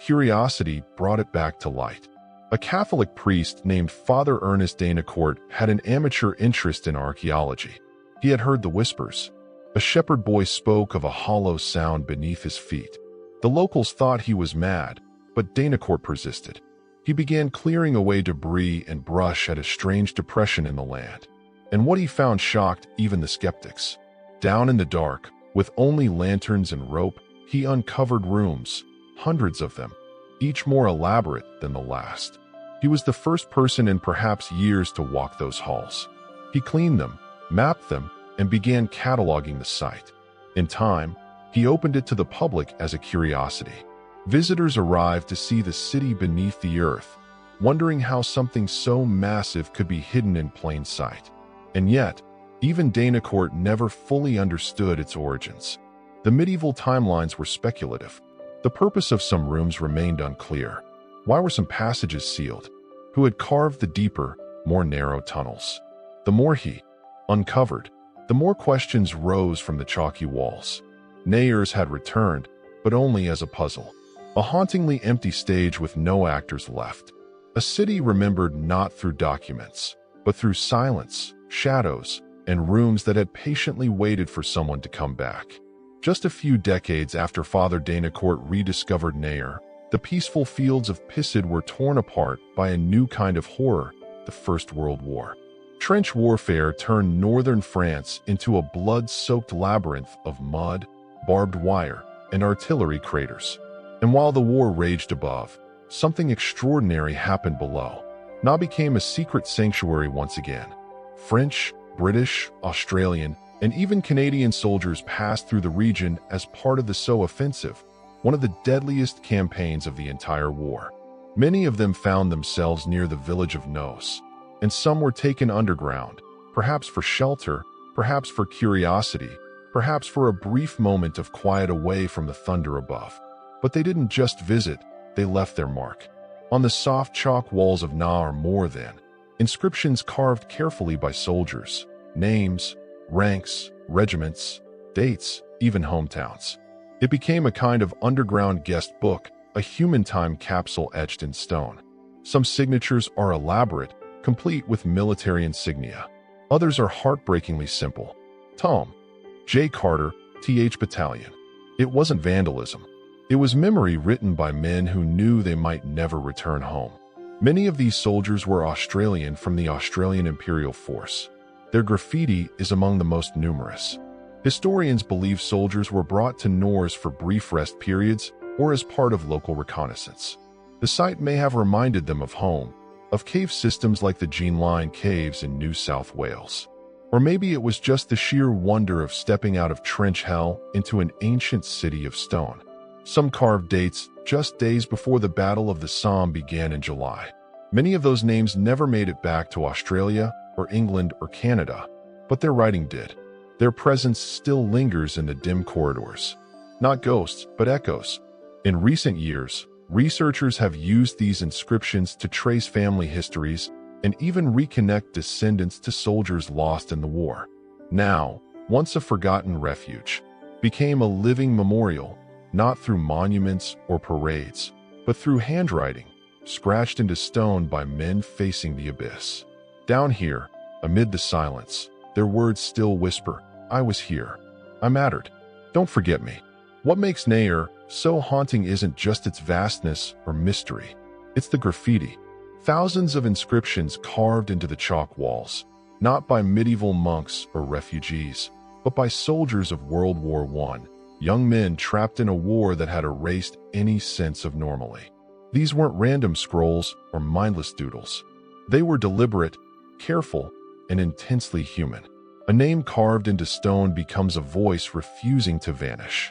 curiosity brought it back to light. A Catholic priest named Father Ernest Danacourt had an amateur interest in archaeology. He had heard the whispers. A shepherd boy spoke of a hollow sound beneath his feet. The locals thought he was mad, but Danacourt persisted. He began clearing away debris and brush at a strange depression in the land. And what he found shocked even the skeptics. Down in the dark, with only lanterns and rope, he uncovered rooms, hundreds of them, each more elaborate than the last. He was the first person in perhaps years to walk those halls. He cleaned them, mapped them, and began cataloging the site. In time, he opened it to the public as a curiosity. Visitors arrived to see the city beneath the earth, wondering how something so massive could be hidden in plain sight. And yet, even Danacourt never fully understood its origins. The medieval timelines were speculative. The purpose of some rooms remained unclear. Why were some passages sealed? Who had carved the deeper, more narrow tunnels? The more he uncovered, the more questions rose from the chalky walls. Nayers had returned, but only as a puzzle. A hauntingly empty stage with no actors left. A city remembered not through documents, but through silence, shadows, and rooms that had patiently waited for someone to come back. Just a few decades after Father Danacourt rediscovered Nayer, the peaceful fields of Pisid were torn apart by a new kind of horror, the First World War. Trench warfare turned northern France into a blood-soaked labyrinth of mud, barbed wire, and artillery craters. And while the war raged above, something extraordinary happened below. Na became a secret sanctuary once again. French, British, Australian, and even Canadian soldiers passed through the region as part of the Somme offensive, one of the deadliest campaigns of the entire war. Many of them found themselves near the village of Nos, and some were taken underground, perhaps for shelter, perhaps for curiosity, perhaps for a brief moment of quiet away from the thunder above. But they didn't just visit, they left their mark. On the soft chalk walls of Na are more than inscriptions carved carefully by soldiers, names, ranks, regiments, dates, even hometowns. It became a kind of underground guest book, a human time capsule etched in stone. Some signatures are elaborate, complete with military insignia. Others are heartbreakingly simple. Tom, J. Carter, Th Battalion. It wasn't vandalism. It was memory written by men who knew they might never return home. Many of these soldiers were Australian from the Australian Imperial Force. Their graffiti is among the most numerous. Historians believe soldiers were brought to Nors for brief rest periods or as part of local reconnaissance. The site may have reminded them of home, of cave systems like the Jean Line Caves in New South Wales. Or maybe it was just the sheer wonder of stepping out of trench hell into an ancient city of stone. Some carved dates just days before the Battle of the Somme began in July. Many of those names never made it back to Australia or England or Canada, but their writing did. Their presence still lingers in the dim corridors. Not ghosts, but echoes. In recent years, researchers have used these inscriptions to trace family histories and even reconnect descendants to soldiers lost in the war. Now, once a forgotten refuge, became a living memorial, not through monuments or parades, but through handwriting, scratched into stone by men facing the abyss. Down here, amid the silence, their words still whisper, "I was here. I mattered. Don't forget me." What makes Nair so haunting isn't just its vastness or mystery. It's the graffiti. Thousands of inscriptions carved into the chalk walls, not by medieval monks or refugees, but by soldiers of World War I, young men trapped in a war that had erased any sense of normalcy. These weren't random scrolls or mindless doodles. They were deliberate, careful, and intensely human. A name carved into stone becomes a voice refusing to vanish.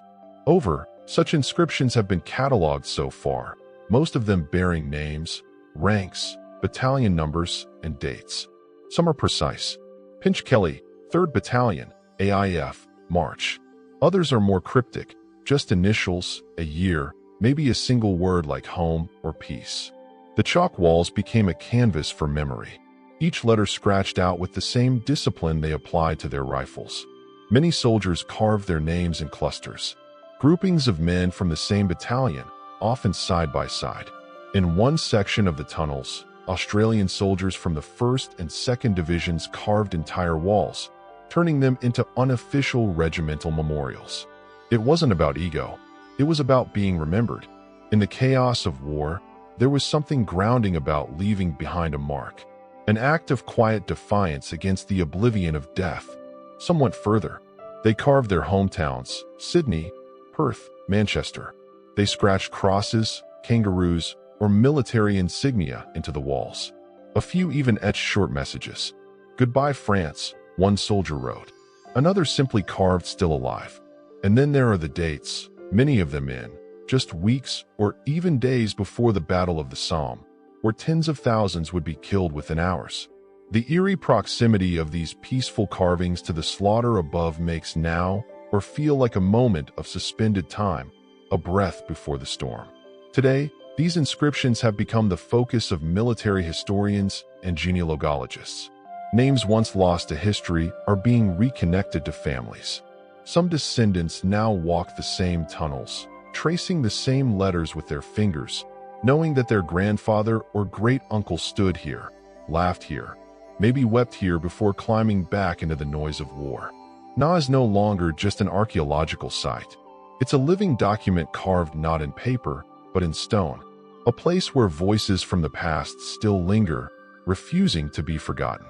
Such inscriptions have been cataloged so far, most of them bearing names, ranks, battalion numbers, and dates. Some are precise. Pinch Kelly, 3rd Battalion, AIF, March. Others are more cryptic, just initials, a year, maybe a single word like home or peace. The chalk walls became a canvas for memory, each letter scratched out with the same discipline they applied to their rifles. Many soldiers carved their names in clusters, groupings of men from the same battalion, often side by side. In one section of the tunnels, Australian soldiers from the 1st and 2nd Divisions carved entire walls, turning them into unofficial regimental memorials. It wasn't about ego. It was about being remembered. In the chaos of war, there was something grounding about leaving behind a mark, an act of quiet defiance against the oblivion of death. Some went further. They carved their hometowns, Sydney, Perth, Manchester. They scratched crosses, kangaroos, or military insignia into the walls. A few even etched short messages. "Goodbye, France," one soldier wrote. Another simply carved "Still alive." And then there are the dates, many of them in just weeks or even days before the Battle of the Somme, where tens of thousands would be killed within hours. The eerie proximity of these peaceful carvings to the slaughter above makes now or feel like a moment of suspended time, a breath before the storm. Today, these inscriptions have become the focus of military historians and genealogists. Names once lost to history are being reconnected to families. Some descendants now walk the same tunnels, tracing the same letters with their fingers, knowing that their grandfather or great-uncle stood here, laughed here, maybe wept here before climbing back into the noise of war. Na is no longer just an archaeological site. It's a living document carved not in paper, but in stone. A place where voices from the past still linger, refusing to be forgotten.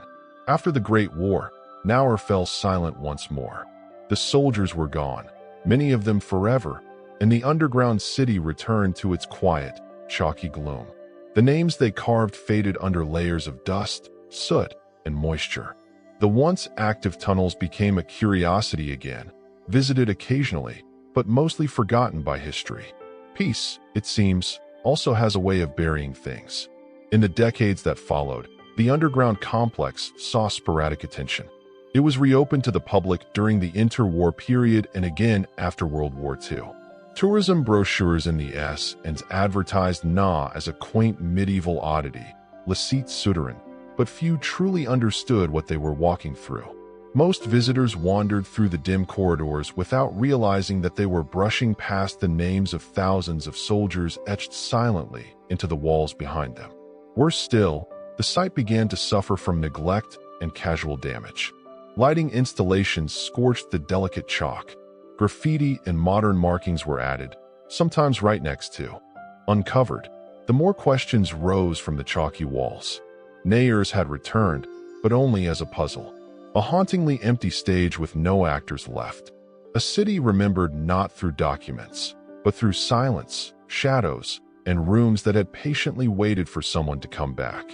After the Great War, Naur fell silent once more. The soldiers were gone, many of them forever, and the underground city returned to its quiet, chalky gloom. The names they carved faded under layers of dust, soot, and moisture. The once active tunnels became a curiosity again, visited occasionally, but mostly forgotten by history. Peace, it seems, also has a way of burying things. In the decades that followed, the underground complex saw sporadic attention. It was reopened to the public during the interwar period and again after World War II. Tourism brochures in the S and advertised Na as a quaint medieval oddity, Le Site Souterrain, but few truly understood what they were walking through. Most visitors wandered through the dim corridors without realizing that they were brushing past the names of thousands of soldiers etched silently into the walls behind them. Worse still, the site began to suffer from neglect and casual damage. Lighting installations scorched the delicate chalk. Graffiti and modern markings were added, sometimes right next to. Uncovered, the more questions rose from the chalky walls. Nayers had returned, but only as a puzzle. A hauntingly empty stage with no actors left. A city remembered not through documents, but through silence, shadows, and rooms that had patiently waited for someone to come back.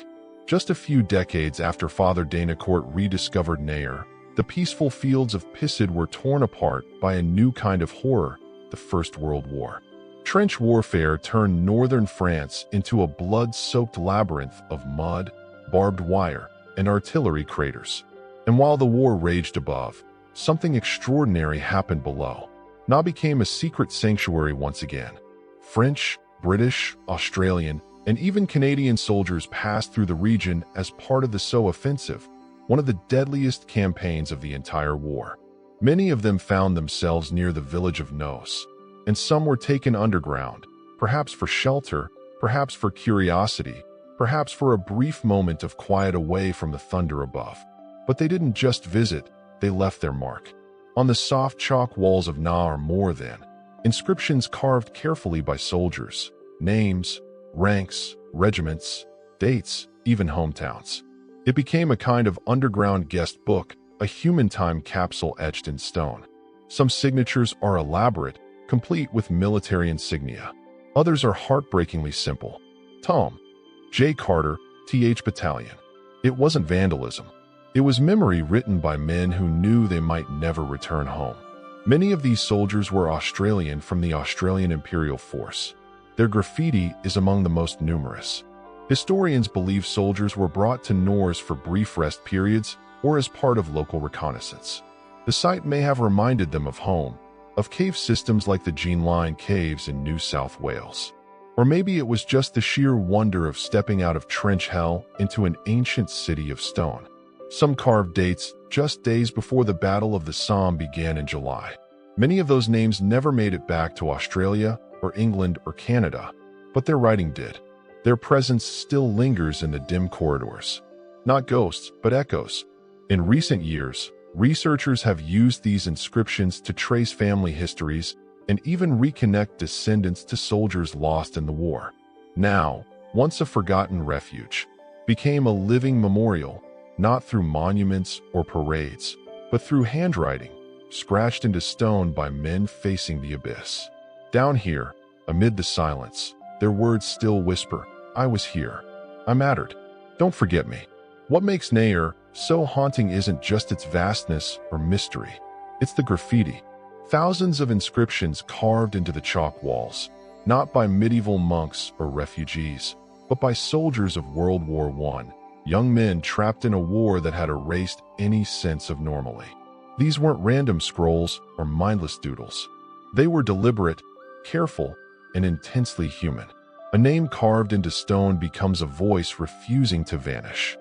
Just a few decades after Father Danacourt rediscovered Nair, the peaceful fields of Pissid were torn apart by a new kind of horror, the First World War. Trench warfare turned northern France into a blood-soaked labyrinth of mud, barbed wire, and artillery craters. And while the war raged above, something extraordinary happened below. Na became a secret sanctuary once again. French, British, Australian, and even Canadian soldiers passed through the region as part of the Somme offensive, one of the deadliest campaigns of the entire war. Many of them found themselves near the village of Nos, and some were taken underground, perhaps for shelter, perhaps for curiosity, perhaps for a brief moment of quiet away from the thunder above. But they didn't just visit, they left their mark. On the soft chalk walls of Na are more than inscriptions carved carefully by soldiers, names, ranks, regiments, dates, even hometowns. It became a kind of underground guest book, a human time capsule etched in stone. Some signatures are elaborate, complete with military insignia. Others are heartbreakingly simple. Tom J. Carter, TH Battalion. It wasn't vandalism. It was memory written by men who knew they might never return home. Many of these soldiers were Australian from the Australian Imperial Force. Their graffiti is among the most numerous. Historians believe soldiers were brought to Nors for brief rest periods or as part of local reconnaissance. The site may have reminded them of home, of cave systems like the Jean Line Caves in New South Wales. Or maybe it was just the sheer wonder of stepping out of trench hell into an ancient city of stone. Some carved dates just days before the Battle of the Somme began in July. Many of those names never made it back to Australia or England or Canada, but their writing did. Their presence still lingers in the dim corridors. Not ghosts, but echoes. In recent years, researchers have used these inscriptions to trace family histories and even reconnect descendants to soldiers lost in the war. Now, once a forgotten refuge, became a living memorial, not through monuments or parades, but through handwriting, scratched into stone by men facing the abyss. Down here, amid the silence, their words still whisper, "I was here. I mattered. Don't forget me." What makes Nair so haunting isn't just its vastness or mystery. It's the graffiti. Thousands of inscriptions carved into the chalk walls, not by medieval monks or refugees, but by soldiers of World War I, young men trapped in a war that had erased any sense of normalcy. These weren't random scrolls or mindless doodles. They were deliberate, careful, and intensely human. A name carved into stone becomes a voice refusing to vanish.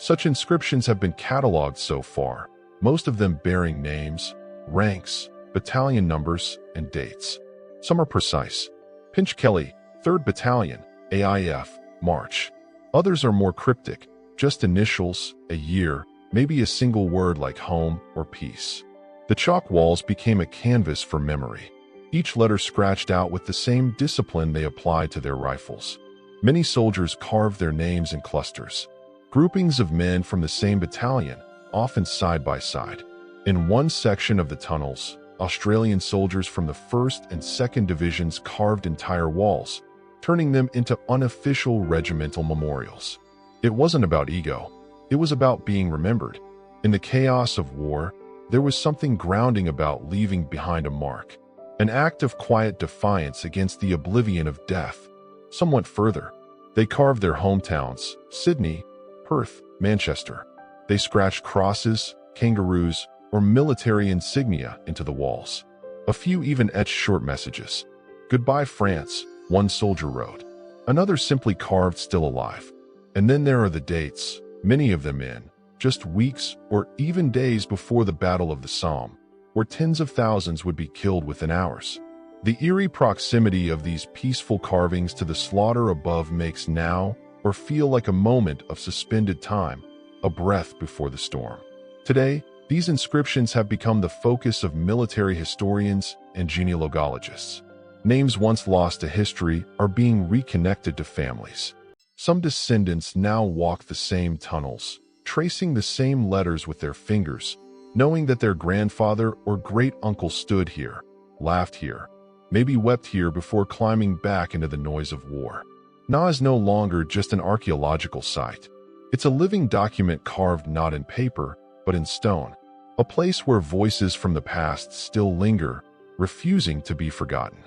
Such inscriptions have been cataloged so far, most of them bearing names, ranks, battalion numbers, and dates. Some are precise. Pinch Kelly, 3rd Battalion, AIF, March. Others are more cryptic, just initials, a year, maybe a single word like home or peace. The chalk walls became a canvas for memory, each letter scratched out with the same discipline they applied to their rifles. Many soldiers carved their names in clusters, groupings of men from the same battalion, often side by side. In one section of the tunnels, Australian soldiers from the 1st and 2nd Divisions carved entire walls, turning them into unofficial regimental memorials. It wasn't about ego. It was about being remembered. In the chaos of war, there was something grounding about leaving behind a mark, an act of quiet defiance against the oblivion of death. Some went further. They carved their hometowns, Sydney, Perth, Manchester. They scratched crosses, kangaroos, or military insignia into the walls. A few even etched short messages. "Goodbye, France," one soldier wrote. Another simply carved "Still alive." And then there are the dates, many of them in just weeks or even days before the Battle of the Somme, where tens of thousands would be killed within hours. The eerie proximity of these peaceful carvings to the slaughter above makes now or feel like a moment of suspended time, a breath before the storm. Today, these inscriptions have become the focus of military historians and genealogists. Names once lost to history are being reconnected to families. Some descendants now walk the same tunnels, tracing the same letters with their fingers, knowing that their grandfather or great-uncle stood here, laughed here, maybe wept here before climbing back into the noise of war. Na is no longer just an archaeological site. It's a living document carved not in paper, but in stone. A place where voices from the past still linger, refusing to be forgotten.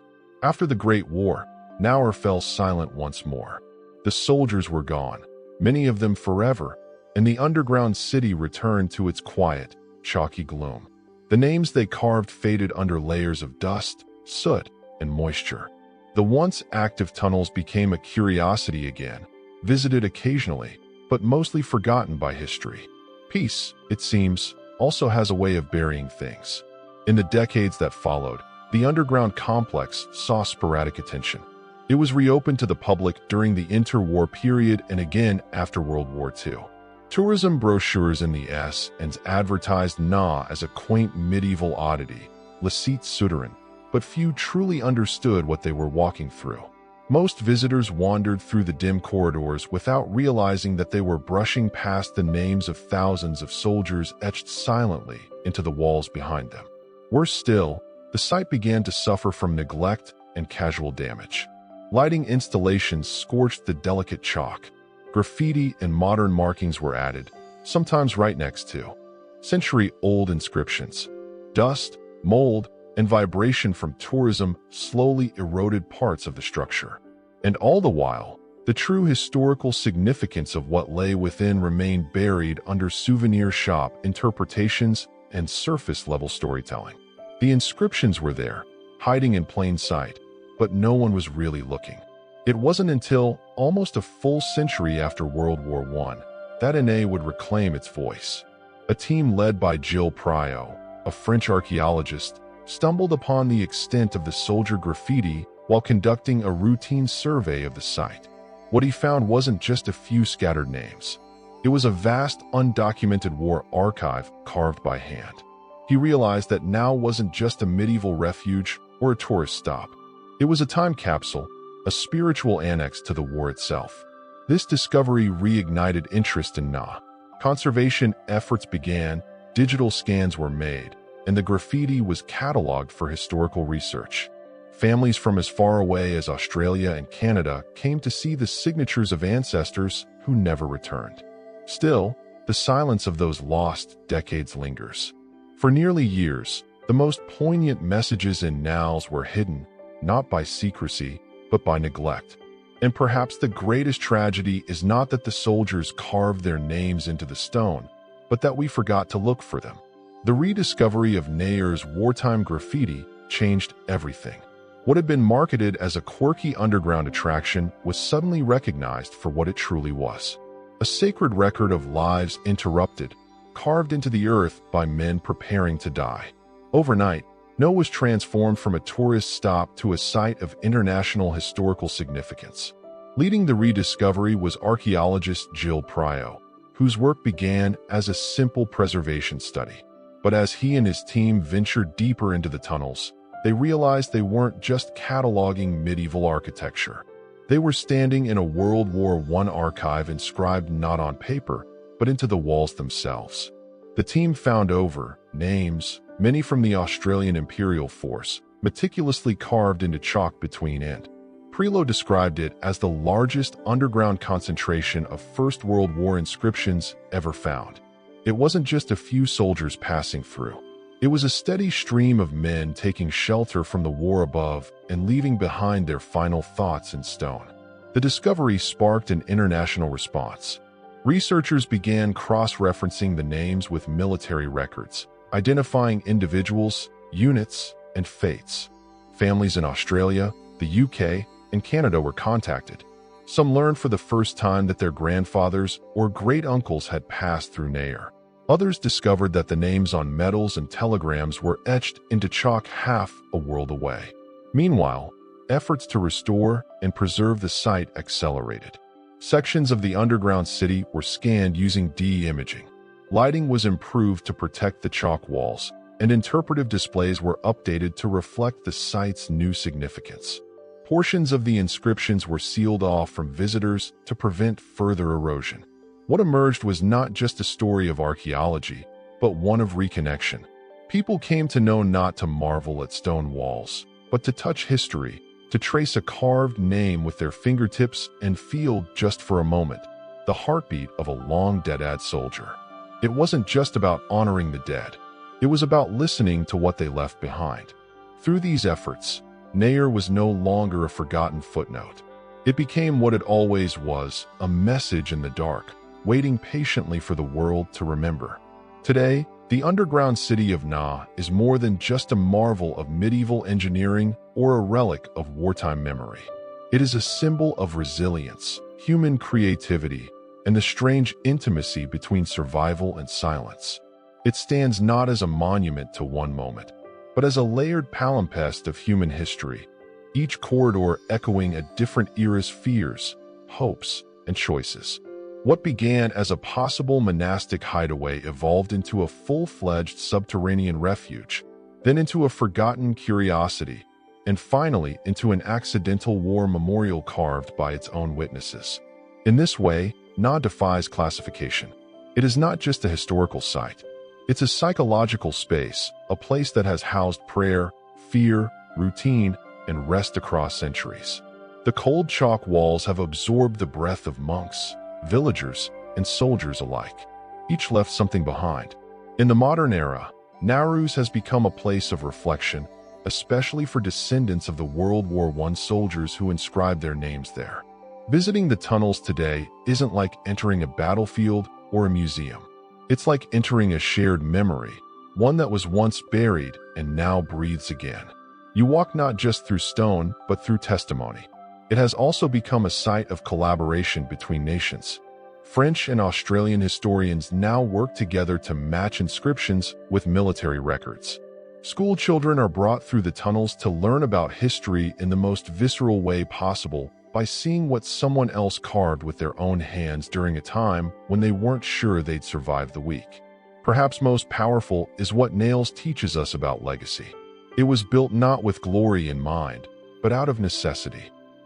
After the Great War, Naur fell silent once more. The soldiers were gone, many of them forever, and the underground city returned to its quiet, chalky gloom. The names they carved faded under layers of dust, soot, and moisture. The once active tunnels became a curiosity again, visited occasionally, but mostly forgotten by history. Peace, it seems, also has a way of burying things. In the decades that followed, the underground complex saw sporadic attention. It was reopened to the public during the interwar period and again after World War II. Tourism brochures in the S&s advertised Na as a quaint medieval oddity, le site souterrain, but few truly understood what they were walking through. Most visitors wandered through the dim corridors without realizing that they were brushing past the names of thousands of soldiers etched silently into the walls behind them. Worse still, the site began to suffer from neglect and casual damage. Lighting installations scorched the delicate chalk. Graffiti and modern markings were added, sometimes right next to century-old inscriptions. Dust, mold, and vibration from tourism slowly eroded parts of the structure. And all the while, the true historical significance of what lay within remained buried under souvenir shop interpretations and surface-level storytelling. The inscriptions were there, hiding in plain sight, but no one was really looking. It wasn't until almost a full century after World War I that NA would reclaim its voice. A team led by Gilles Priot, a French archaeologist, stumbled upon the extent of the soldier graffiti while conducting a routine survey of the site. What he found wasn't just a few scattered names. It was a vast, undocumented war archive carved by hand. He realized that now wasn't just a medieval refuge or a tourist stop. It was a time capsule, a spiritual annex to the war itself. This discovery reignited interest in Na. Conservation efforts began, digital scans were made, and the graffiti was cataloged for historical research. Families from as far away as Australia and Canada came to see the signatures of ancestors who never returned. Still, the silence of those lost decades lingers. For nearly years, the most poignant messages in Naus were hidden, not by secrecy, but by neglect. And perhaps the greatest tragedy is not that the soldiers carved their names into the stone, but that we forgot to look for them. The rediscovery of Nayer's wartime graffiti changed everything. What had been marketed as a quirky underground attraction was suddenly recognized for what it truly was. A sacred record of lives interrupted, carved into the earth by men preparing to die. Overnight, No was transformed from a tourist stop to a site of international historical significance. Leading the rediscovery was archaeologist Gilles Priot, whose work began as a simple preservation study. But as he and his team ventured deeper into the tunnels, they realized they weren't just cataloging medieval architecture. They were standing in a World War I archive inscribed not on paper, but into the walls themselves. The team found over names, many from the Australian Imperial Force, meticulously carved into chalk between and. Prelo described it as the largest underground concentration of First World War inscriptions ever found. It wasn't just a few soldiers passing through. It was a steady stream of men taking shelter from the war above and leaving behind their final thoughts in stone. The discovery sparked an international response. Researchers began cross-referencing the names with military records, identifying individuals, units, and fates. Families in Australia, the UK, and Canada were contacted. Some learned for the first time that their grandfathers or great-uncles had passed through Nayer. Others discovered that the names on medals and telegrams were etched into chalk half a world away. Meanwhile, efforts to restore and preserve the site accelerated. Sections of the underground city were scanned using de-imaging. Lighting was improved to protect the chalk walls, and interpretive displays were updated to reflect the site's new significance. Portions of the inscriptions were sealed off from visitors to prevent further erosion. What emerged was not just a story of archaeology, but one of reconnection. People came to know not to marvel at stone walls, but to touch history, to trace a carved name with their fingertips and feel, just for a moment, the heartbeat of a long-dead soldier. It wasn't just about honoring the dead. It was about listening to what they left behind. Through these efforts, Nayer was no longer a forgotten footnote. It became what it always was, a message in the dark, waiting patiently for the world to remember. Today, The underground city of Na is more than just a marvel of medieval engineering or a relic of wartime memory. It is a symbol of resilience, human creativity, and the strange intimacy between survival and silence. It stands not as a monument to one moment, but as a layered palimpsest of human history, each corridor echoing a different era's fears, hopes, and choices. What began as a possible monastic hideaway evolved into a full-fledged subterranean refuge, then into a forgotten curiosity, and finally into an accidental war memorial carved by its own witnesses. In this way, Na defies classification. It is not just a historical site. It's a psychological space, a place that has housed prayer, fear, routine, and rest across centuries. The cold chalk walls have absorbed the breath of monks, villagers, and soldiers alike. Each left something behind. In the modern era, Narus has become a place of reflection, especially for descendants of the World War I soldiers who inscribed their names there. Visiting the tunnels today isn't like entering a battlefield or a museum. It's like entering a shared memory, one that was once buried and now breathes again. You walk not just through stone, but through testimony. It has also become a site of collaboration between nations. French and Australian historians now work together to match inscriptions with military records. School children are brought through the tunnels to learn about history in the most visceral way possible by seeing what someone else carved with their own hands during a time when they weren't sure they'd survive the week. Perhaps most powerful is what Nails teaches us about legacy. It was built not with glory in mind, but out of necessity.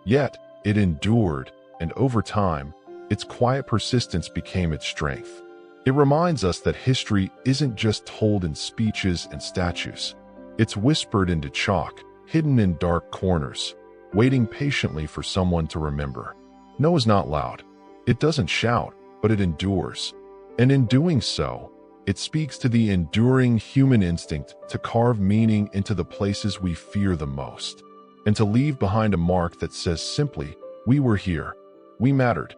Yet, it endured, and over time, its quiet persistence became its strength. It reminds us that history isn't just told in speeches and statues. It's whispered into chalk, hidden in dark corners, waiting patiently for someone to remember. No is not loud. It doesn't shout, but it endures. And in doing so, it speaks to the enduring human instinct to carve meaning into the places we fear the most, and to leave behind a mark that says simply, "We were here. We mattered."